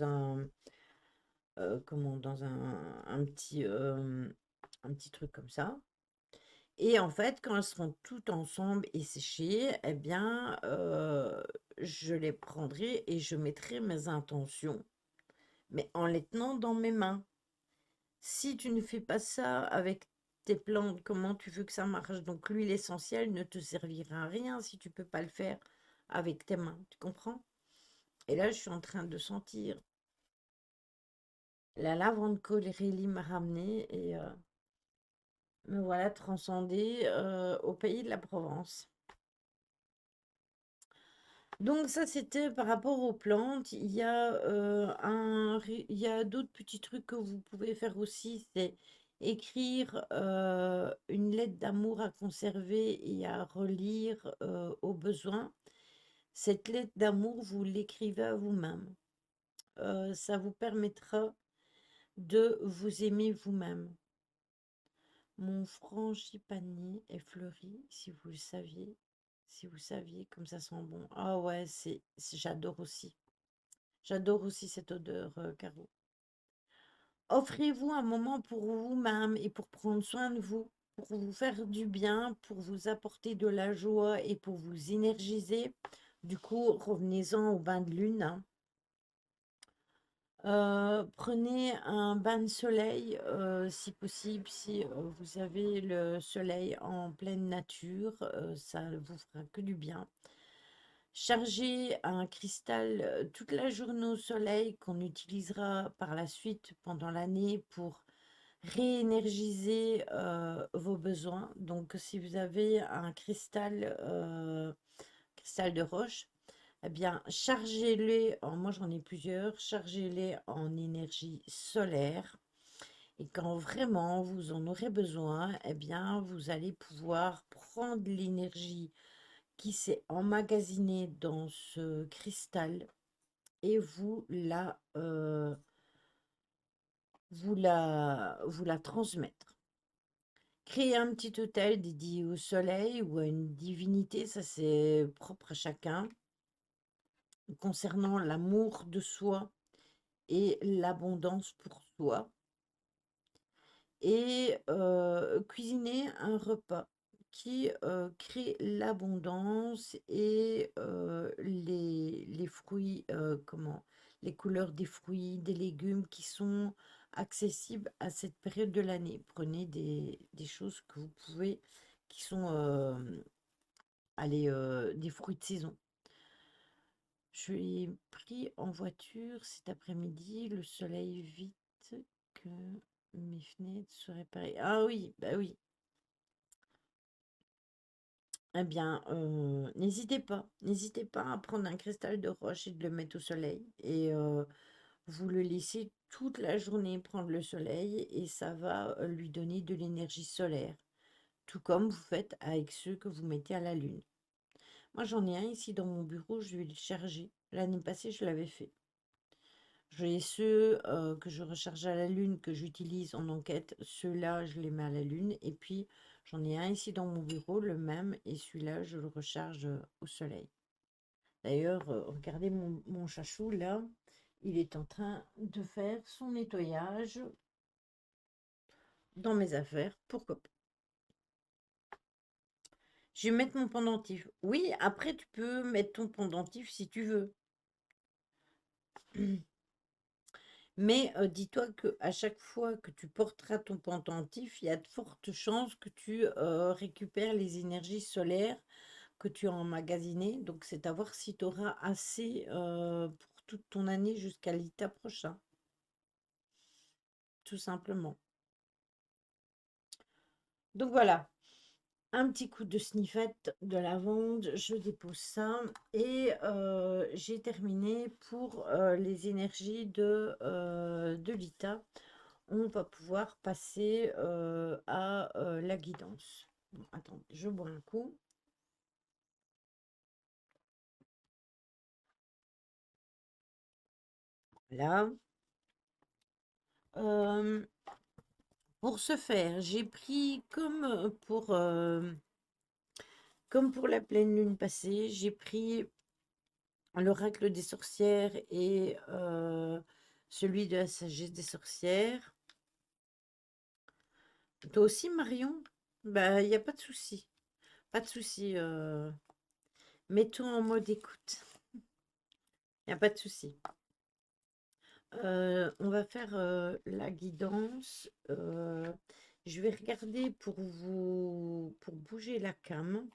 dans un petit truc comme ça. Et en fait, quand elles seront toutes ensemble et séchées, eh bien, je les prendrai et je mettrai mes intentions, mais en les tenant dans mes mains. Si tu ne fais pas ça avec tes plantes, comment tu veux que ça marche? Donc l'huile essentielle ne te servira à rien si tu peux pas le faire avec tes mains, tu comprends? Et là, je suis en train de sentir la lavande Colérelli m'a ramené et me voilà transcendée au pays de la Provence. Donc ça, c'était par rapport aux plantes. Il y a d'autres petits trucs que vous pouvez faire aussi, c'est écrire une lettre d'amour à conserver et à relire au besoin. Cette lettre d'amour, vous l'écrivez à vous-même. Ça vous permettra de vous aimer vous-même. Mon frangipanier est fleuri, si vous le saviez. Si vous saviez comme ça sent bon. Ah ouais, j'adore aussi. J'adore aussi cette odeur, Caro. Offrez-vous un moment pour vous-même et pour prendre soin de vous, pour vous faire du bien, pour vous apporter de la joie et pour vous énergiser. Du coup, revenez-en au bain de lune, hein. Prenez un bain de soleil, si possible, si vous avez le soleil en pleine nature, ça ne vous fera que du bien. Chargez un cristal toute la journée au soleil qu'on utilisera par la suite pendant l'année pour réénergiser vos besoins. Donc, si vous avez un cristal de roche, eh bien, chargez-les, moi j'en ai plusieurs, chargez-les en énergie solaire. Et quand vraiment vous en aurez besoin, eh bien, vous allez pouvoir prendre l'énergie qui s'est emmagasinée dans ce cristal et vous la transmettre. Créer un petit hôtel dédié au soleil ou à une divinité, ça c'est propre à chacun. Concernant l'amour de soi et l'abondance pour soi. Et cuisiner un repas qui crée l'abondance et les fruits, les couleurs des fruits, des légumes qui sont accessibles à cette période de l'année. Prenez des choses que vous pouvez, qui sont des fruits de saison. Je l'ai pris en voiture cet après-midi, le soleil vite que mes fenêtres seraient réparées. Ah oui, bah oui. Eh bien, n'hésitez pas à prendre un cristal de roche et de le mettre au soleil et vous le laissez toute la journée prendre le soleil et ça va, lui donner de l'énergie solaire, tout comme vous faites avec ceux que vous mettez à la lune. Moi, j'en ai un ici dans mon bureau, je vais le charger. L'année passée, je l'avais fait. J'ai ceux, que je recharge à la lune, que j'utilise en enquête. Ceux-là, je les mets à la lune et puis j'en ai un ici dans mon bureau, le même et celui-là, je le recharge, au soleil. D'ailleurs, regardez mon chachou là, il est en train de faire son nettoyage dans mes affaires. Pourquoi pas? Je vais mettre mon pendentif. Oui, après tu peux mettre ton pendentif si tu veux. Mais dis-toi que à chaque fois que tu porteras ton pendentif, il y a de fortes chances que tu récupères les énergies solaires que tu as emmagasinées. Donc, c'est à voir si tu auras assez pour toute ton année jusqu'à l'état prochain, tout simplement. Donc voilà, un petit coup de sniffette de lavande, je dépose ça et j'ai terminé pour les énergies de l'ITA. On va pouvoir passer à la guidance. Bon, attends, je bois un coup. Là. Euh, pour ce faire, j'ai pris comme pour la pleine lune passée, j'ai pris l'oracle des sorcières et celui de la sagesse des sorcières. Toi aussi, Marion? Bah, il n'y a pas de souci. Pas de souci. Mets-toi en mode écoute. Il n'y a pas de souci. On va faire la guidance. Je vais regarder pour bouger la cam,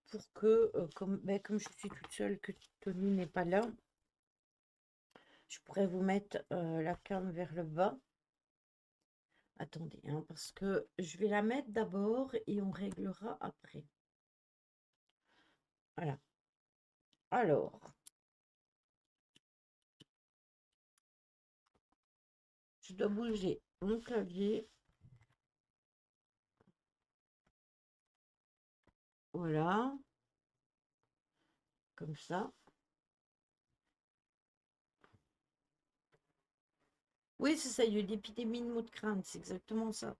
pour que, comme je suis toute seule, que Tony n'est pas là, je pourrais vous mettre la cam vers le bas. Attendez, hein, parce que je vais la mettre d'abord et on réglera après. Voilà. Alors, je dois bouger mon clavier. Voilà, comme ça. Oui, c'est ça, il y a eu des épidémies de maux de crâne, c'est exactement ça.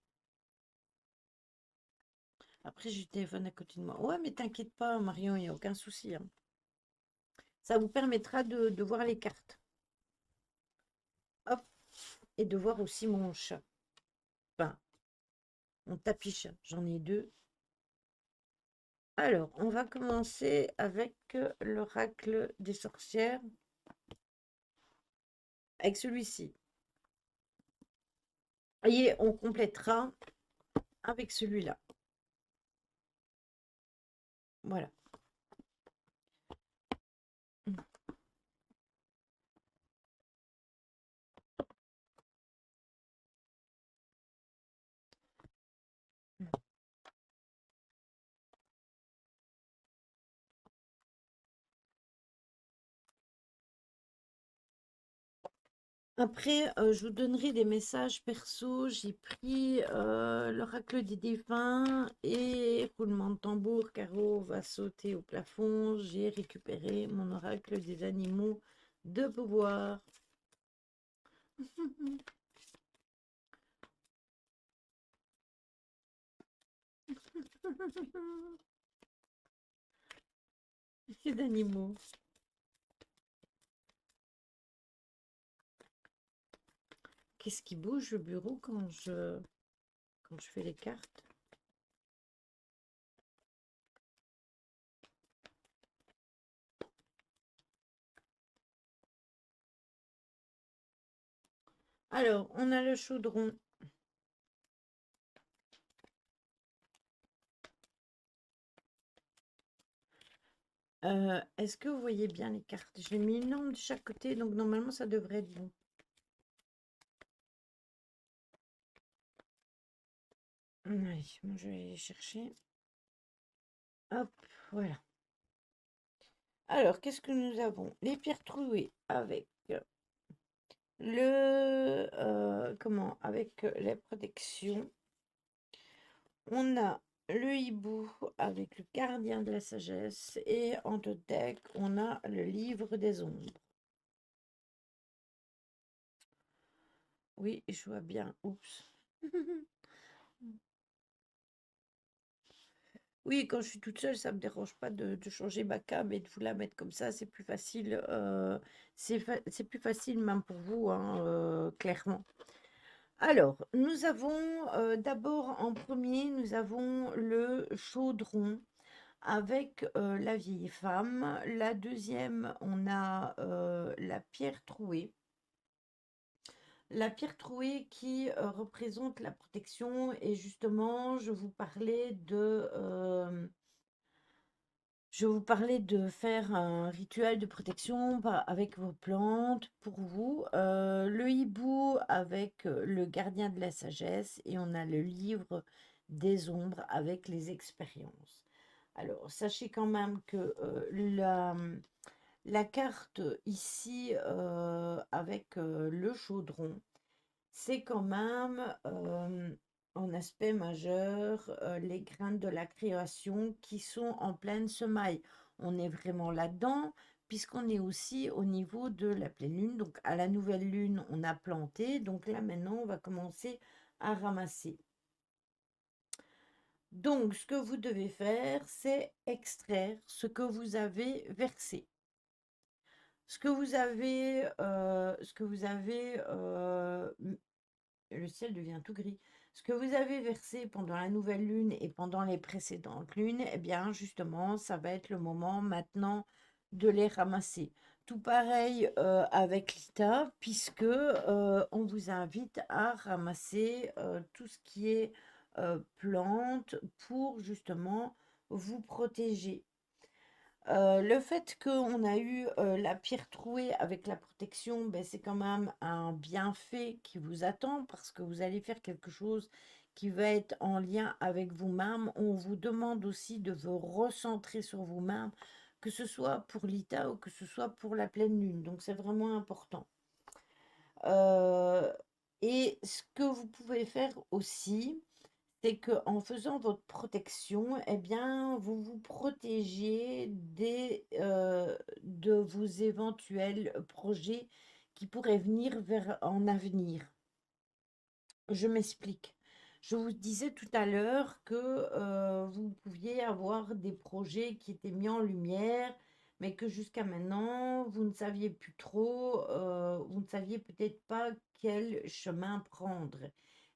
Après, j'ai le téléphone à côté de moi. Ouais, mais t'inquiète pas, Marion, il n'y a aucun souci, hein. Ça vous permettra de voir les cartes. Hop, et de voir aussi mon chat. Enfin, mon tapis chat. J'en ai deux. Alors, on va commencer avec l'oracle des sorcières. Avec celui-ci. Et on complétera avec celui-là. Voilà. Après, je vous donnerai des messages perso. J'ai pris l'oracle des défunts et roulement de tambour, Caro va sauter au plafond. J'ai récupéré mon oracle des animaux de pouvoir. C'est d'animaux. Qu'est-ce qui bouge au bureau quand je fais les cartes? Alors, on a le chaudron. Est-ce que vous voyez bien les cartes? J'ai mis une lampe de chaque côté, donc normalement ça devrait être bon. Allez, moi je vais aller chercher. Hop, voilà. Alors, qu'est-ce que nous avons? Les pierres trouées avec avec les protections. On a le hibou avec le gardien de la sagesse et en deck, on a le livre des ombres. Oui, je vois bien. Oups. Oui, quand je suis toute seule, ça me dérange pas de changer ma cam et de vous la mettre comme ça. C'est plus facile. C'est plus facile même pour vous, hein, clairement. Alors, nous avons d'abord en premier, nous avons le chaudron avec la vieille femme. La deuxième, on a la pierre trouée. La pierre trouée qui représente la protection et justement, je vous parlais de faire un rituel de protection avec vos plantes pour vous. Le hibou avec le gardien de la sagesse et on a le livre des ombres avec les expériences. Alors, sachez quand même que la carte ici avec le chaudron, c'est quand même en aspect majeur les graines de la création qui sont en pleine semaille. On est vraiment là-dedans puisqu'on est aussi au niveau de la pleine lune. Donc à la nouvelle lune, on a planté. Donc là maintenant, on va commencer à ramasser. Donc ce que vous devez faire, c'est extraire ce que vous avez versé. Le ciel devient tout gris. Ce que vous avez versé pendant la nouvelle lune et pendant les précédentes lunes, eh bien, justement, ça va être le moment maintenant de les ramasser. Tout pareil avec l'ITA, puisque on vous invite à ramasser tout ce qui est plantes pour justement vous protéger. Le fait qu'on a eu la pierre trouée avec la protection, ben, c'est quand même un bienfait qui vous attend parce que vous allez faire quelque chose qui va être en lien avec vous-même. On vous demande aussi de vous recentrer sur vous-même, que ce soit pour l'ITA ou que ce soit pour la pleine lune. Donc c'est vraiment important. Et ce que vous pouvez faire aussi, c'est qu'en faisant votre protection, eh bien, vous vous protégez de vos éventuels projets qui pourraient venir en avenir. Je m'explique. Je vous disais tout à l'heure que vous pouviez avoir des projets qui étaient mis en lumière, mais que jusqu'à maintenant, vous ne saviez plus trop, vous ne saviez peut-être pas quel chemin prendre.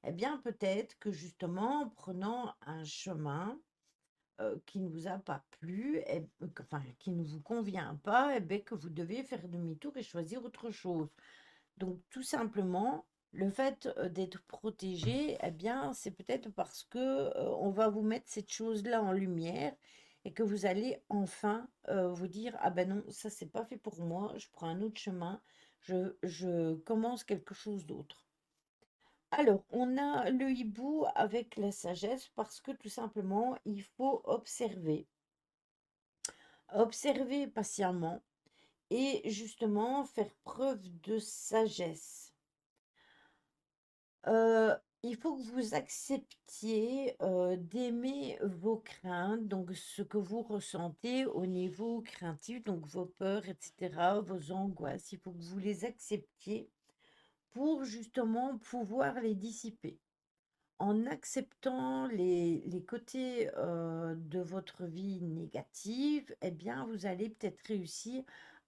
Eh bien, peut-être que justement, en prenant un chemin qui ne vous a pas plu, enfin, qui ne vous convient pas, eh bien, que vous devez faire demi-tour et choisir autre chose. Donc, tout simplement, le fait d'être protégé, eh bien, c'est peut-être parce que on va vous mettre cette chose-là en lumière et que vous allez enfin vous dire, ah ben non, ça c'est pas fait pour moi, je prends un autre chemin, je commence quelque chose d'autre. Alors, on a le hibou avec la sagesse parce que tout simplement, il faut observer patiemment et justement faire preuve de sagesse. Il faut que vous acceptiez d'aimer vos craintes, donc ce que vous ressentez au niveau craintif, donc vos peurs, etc., vos angoisses. Il faut que vous les acceptiez pour justement pouvoir les dissiper. En acceptant les côtés de votre vie négative, eh bien, vous allez peut-être réussir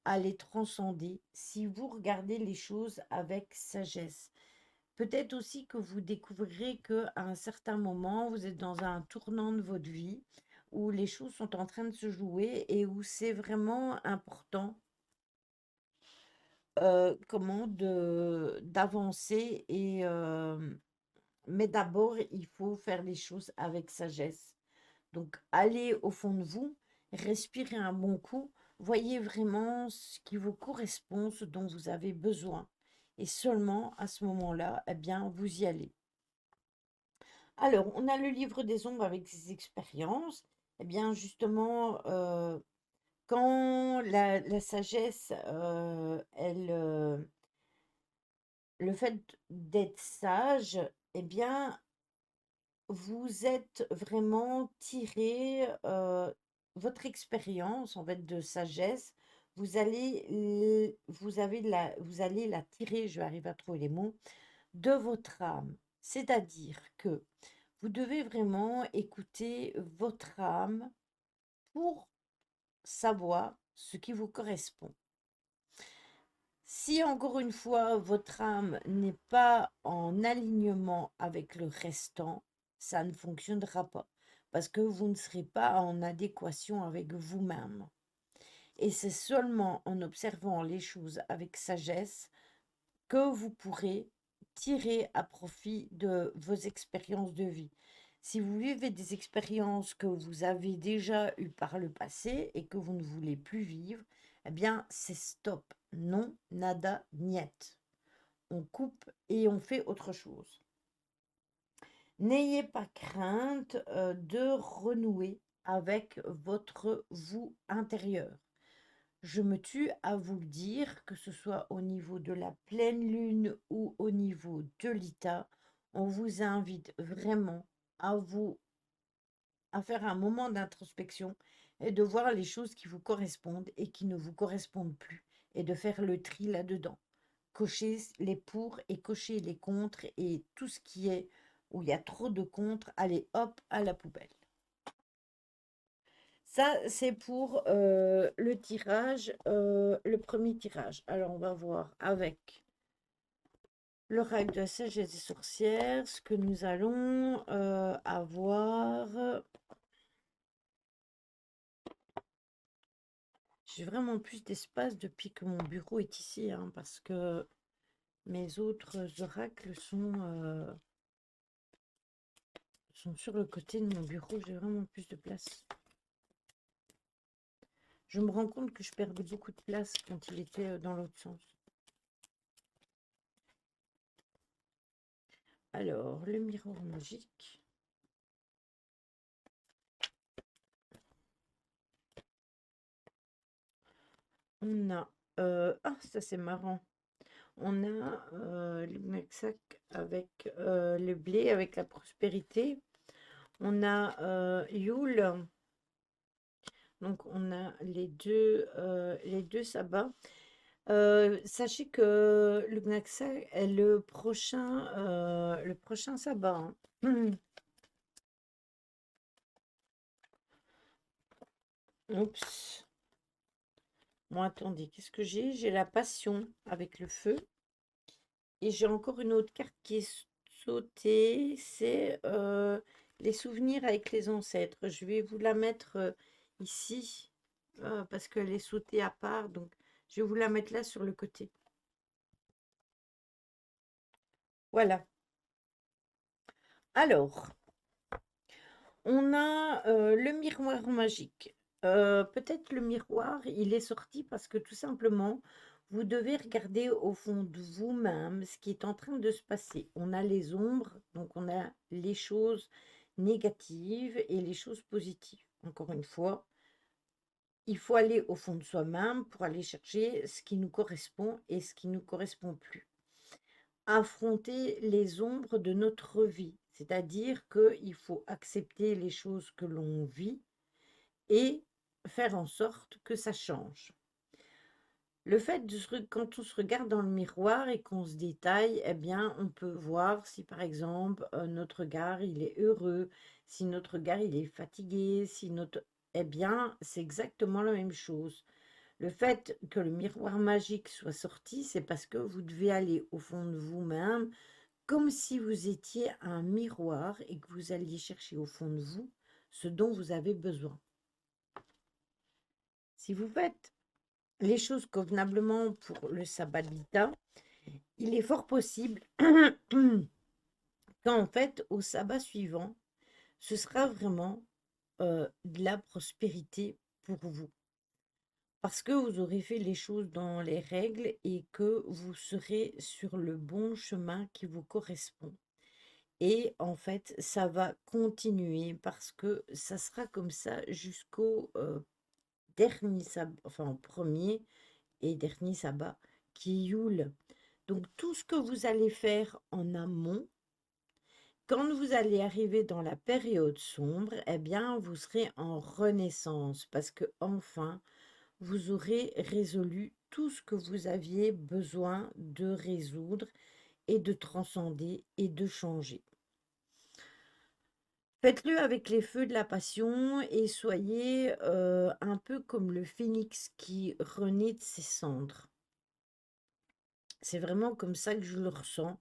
à les transcender si vous regardez les choses avec sagesse. Peut-être aussi que vous découvrirez qu'à un certain moment, vous êtes dans un tournant de votre vie où les choses sont en train de se jouer et où c'est vraiment important d'avancer mais d'abord, il faut faire les choses avec sagesse. Donc, allez au fond de vous, respirez un bon coup, voyez vraiment ce qui vous correspond, ce dont vous avez besoin. Et seulement à ce moment-là, eh bien, vous y allez. Alors, on a le livre des ombres avec ses expériences. Eh bien, justement, quand la sagesse, le fait d'être sage, eh bien, vous êtes vraiment tiré, votre expérience, en fait, de sagesse, vous allez la tirer, je vais arriver à trouver les mots, de votre âme. C'est-à-dire que vous devez vraiment écouter votre âme pour savoir ce qui vous correspond. Si encore une fois votre âme n'est pas en alignement avec le restant, ça ne fonctionnera pas parce que vous ne serez pas en adéquation avec vous-même. Et c'est seulement en observant les choses avec sagesse que vous pourrez tirer à profit de vos expériences de vie. Si vous vivez des expériences que vous avez déjà eues par le passé et que vous ne voulez plus vivre, eh bien, c'est stop. Non, nada, niet. On coupe et on fait autre chose. N'ayez pas crainte de renouer avec votre vous intérieur. Je me tue à vous le dire, que ce soit au niveau de la pleine lune ou au niveau de l'ITA, on vous invite vraiment à à faire un moment d'introspection et de voir les choses qui vous correspondent et qui ne vous correspondent plus et de faire le tri là-dedans. Cocher les pour et cocher les contre et tout ce qui est où il y a trop de contre, allez hop à la poubelle. Ça, c'est pour le tirage, le premier tirage. Alors, on va voir avec l'oracle de la sagesse des sorcières ce que nous allons avoir. J'ai vraiment plus d'espace depuis que mon bureau est ici, hein, parce que mes autres oracles sont sur le côté de mon bureau. J'ai vraiment plus de place. Je me rends compte que je perdais beaucoup de place quand il était dans l'autre sens. Alors, le miroir magique. On a... ah, ça c'est marrant. On a le Mexac avec le blé, avec la prospérité. On a Yule. Donc, on a les deux sabbats. Sachez que le Mexac est le prochain sabbat, hein. Oups. Bon, attendez, qu'est-ce que j'ai? J'ai la passion avec le feu. Et j'ai encore une autre carte qui est sautée. C'est les souvenirs avec les ancêtres. Je vais vous la mettre ici parce qu'elle est sautée à part. Donc, je vais vous la mettre là sur le côté. Voilà. Alors, on a le miroir magique. Peut-être le miroir, il est sorti parce que tout simplement, vous devez regarder au fond de vous-même ce qui est en train de se passer. On a les ombres, donc on a les choses négatives et les choses positives. Encore une fois, il faut aller au fond de soi-même pour aller chercher ce qui nous correspond et ce qui ne nous correspond plus. Affronter les ombres de notre vie, c'est-à-dire qu'il faut accepter les choses que l'on vit et faire en sorte que ça change. Le fait quand on se regarde dans le miroir et qu'on se détaille, eh bien, on peut voir si par exemple notre regard il est heureux, si notre regard il est fatigué, eh bien, c'est exactement la même chose. Le fait que le miroir magique soit sorti, c'est parce que vous devez aller au fond de vous-même, comme si vous étiez un miroir et que vous alliez chercher au fond de vous ce dont vous avez besoin. Si vous faites les choses convenablement pour le sabbat d'Ita, il est fort possible qu'en fait, au sabbat suivant, ce sera vraiment de la prospérité pour vous. Parce que vous aurez fait les choses dans les règles et que vous serez sur le bon chemin qui vous correspond. Et en fait, ça va continuer parce que ça sera comme ça jusqu'au dernier sabbat, enfin au premier et dernier sabbat qui est Yule. Donc tout ce que vous allez faire en amont, quand vous allez arriver dans la période sombre, eh bien, vous serez en renaissance parce que enfin, vous aurez résolu tout ce que vous aviez besoin de résoudre et de transcender et de changer. Faites-le avec les feux de la passion et soyez un peu comme le phénix qui renaît de ses cendres. C'est vraiment comme ça que je le ressens,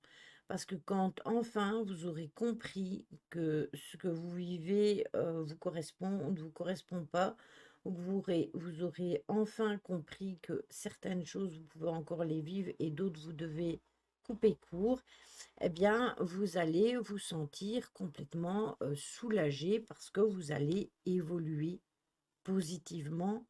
parce que quand enfin vous aurez compris que ce que vous vivez vous correspond ou ne vous correspond pas, ou que vous aurez enfin compris que certaines choses vous pouvez encore les vivre et d'autres vous devez couper court, eh bien vous allez vous sentir complètement soulagé parce que vous allez évoluer positivement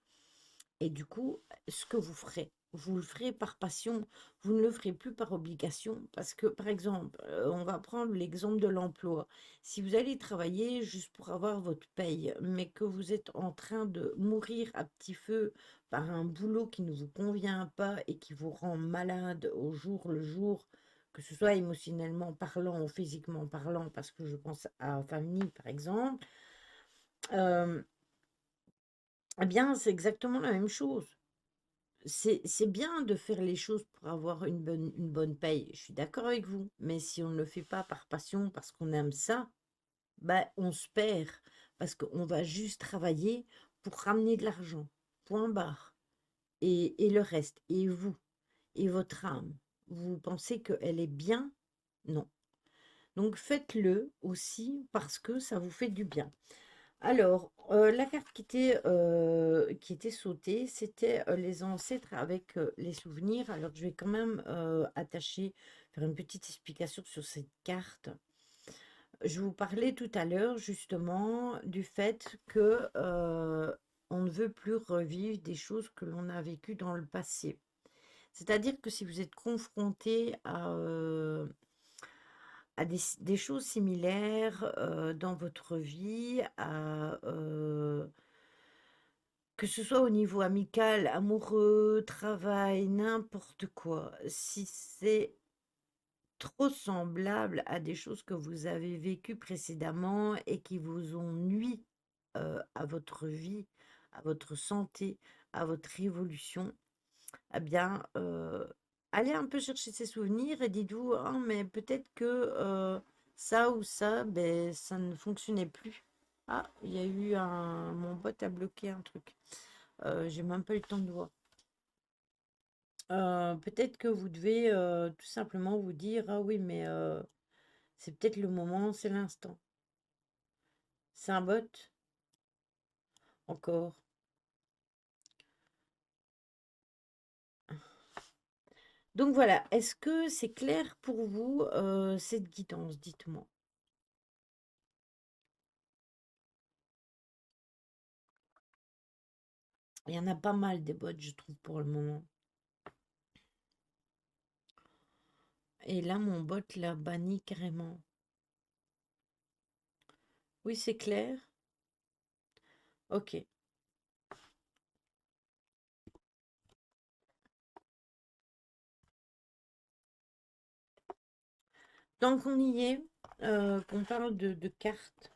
et du coup, ce que vous le ferez par passion, vous ne le ferez plus par obligation. Parce que, par exemple, on va prendre l'exemple de l'emploi. Si vous allez travailler juste pour avoir votre paye, mais que vous êtes en train de mourir à petit feu par un boulot qui ne vous convient pas et qui vous rend malade au jour le jour, que ce soit émotionnellement parlant ou physiquement parlant, parce que je pense à famille, par exemple, euh, eh bien, c'est exactement la même chose. C'est bien de faire les choses pour avoir une bonne paye, je suis d'accord avec vous, mais si on ne le fait pas par passion, parce qu'on aime ça, bah, on se perd, parce qu'on va juste travailler pour ramener de l'argent, point barre. Et le reste, et vous, et votre âme, vous pensez qu'elle est bien? Non. Donc faites-le aussi parce que ça vous fait du bien. Alors, la carte qui était sautée, c'était les ancêtres avec les souvenirs. Alors, je vais quand même faire une petite explication sur cette carte. Je vous parlais tout à l'heure justement du fait que on ne veut plus revivre des choses que l'on a vécues dans le passé. C'est-à-dire que si vous êtes confronté à des choses similaires dans votre vie, que ce soit au niveau amical, amoureux, travail, n'importe quoi, si c'est trop semblable à des choses que vous avez vécues précédemment et qui vous ont nui à votre vie, à votre santé, à votre évolution, eh bien, allez un peu chercher ces souvenirs et dites-vous, ah, mais peut-être que ça ou ça, ben, ça ne fonctionnait plus. Ah, il y a eu mon bot a bloqué un truc. J'ai même pas eu le temps de voir. Peut-être que vous devez tout simplement vous dire, ah oui, mais c'est peut-être le moment, c'est l'instant. C'est un bot, encore. Donc voilà, est-ce que c'est clair pour vous cette guidance? Dites-moi. Il y en a pas mal des bots, je trouve, pour le moment. Et là, mon bot l'a banni carrément. Oui, c'est clair. Ok. Tant qu'on y est, qu'on parle de cartes,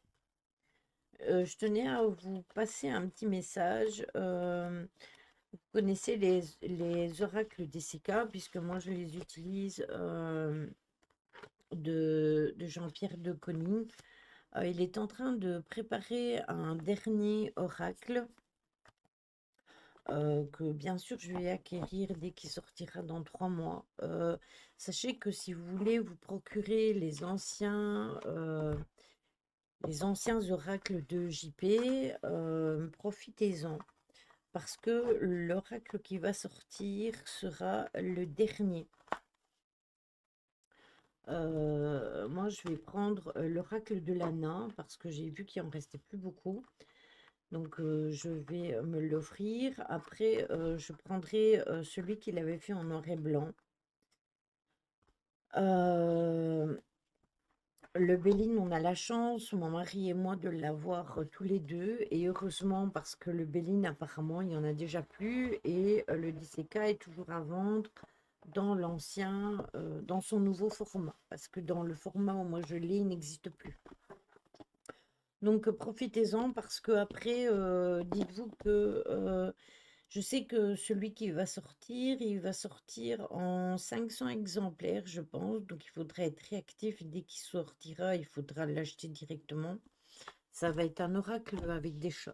je tenais à vous passer un petit message. Vous connaissez les oracles d'Essica, puisque moi je les utilise de Jean-Pierre de Coning. Il est en train de préparer un dernier oracle que bien sûr je vais acquérir dès qu'il sortira dans 3 mois. Sachez que si vous voulez vous procurer les anciens oracles de JP, profitez-en. Parce que l'oracle qui va sortir sera le dernier. Moi, je vais prendre l'oracle de l'Anna parce que j'ai vu qu'il en restait plus beaucoup. Donc, je vais me l'offrir. Après, je prendrai celui qu'il avait fait en noir et blanc. Euh, Le Béline, on a la chance, mon mari et moi, de l'avoir tous les deux. Et heureusement, parce que le Béline, apparemment, il n'y en a déjà plus. Et le 10CK est toujours à vendre dans l'ancien, dans son nouveau format. Parce que dans le format où moi je l'ai, il n'existe plus. Donc profitez-en parce que après, dites-vous que je sais que celui qui va sortir, il va sortir en 500 exemplaires, je pense. Donc il faudra être réactif. Dès qu'il sortira, il faudra l'acheter directement. Ça va être un oracle avec des shots.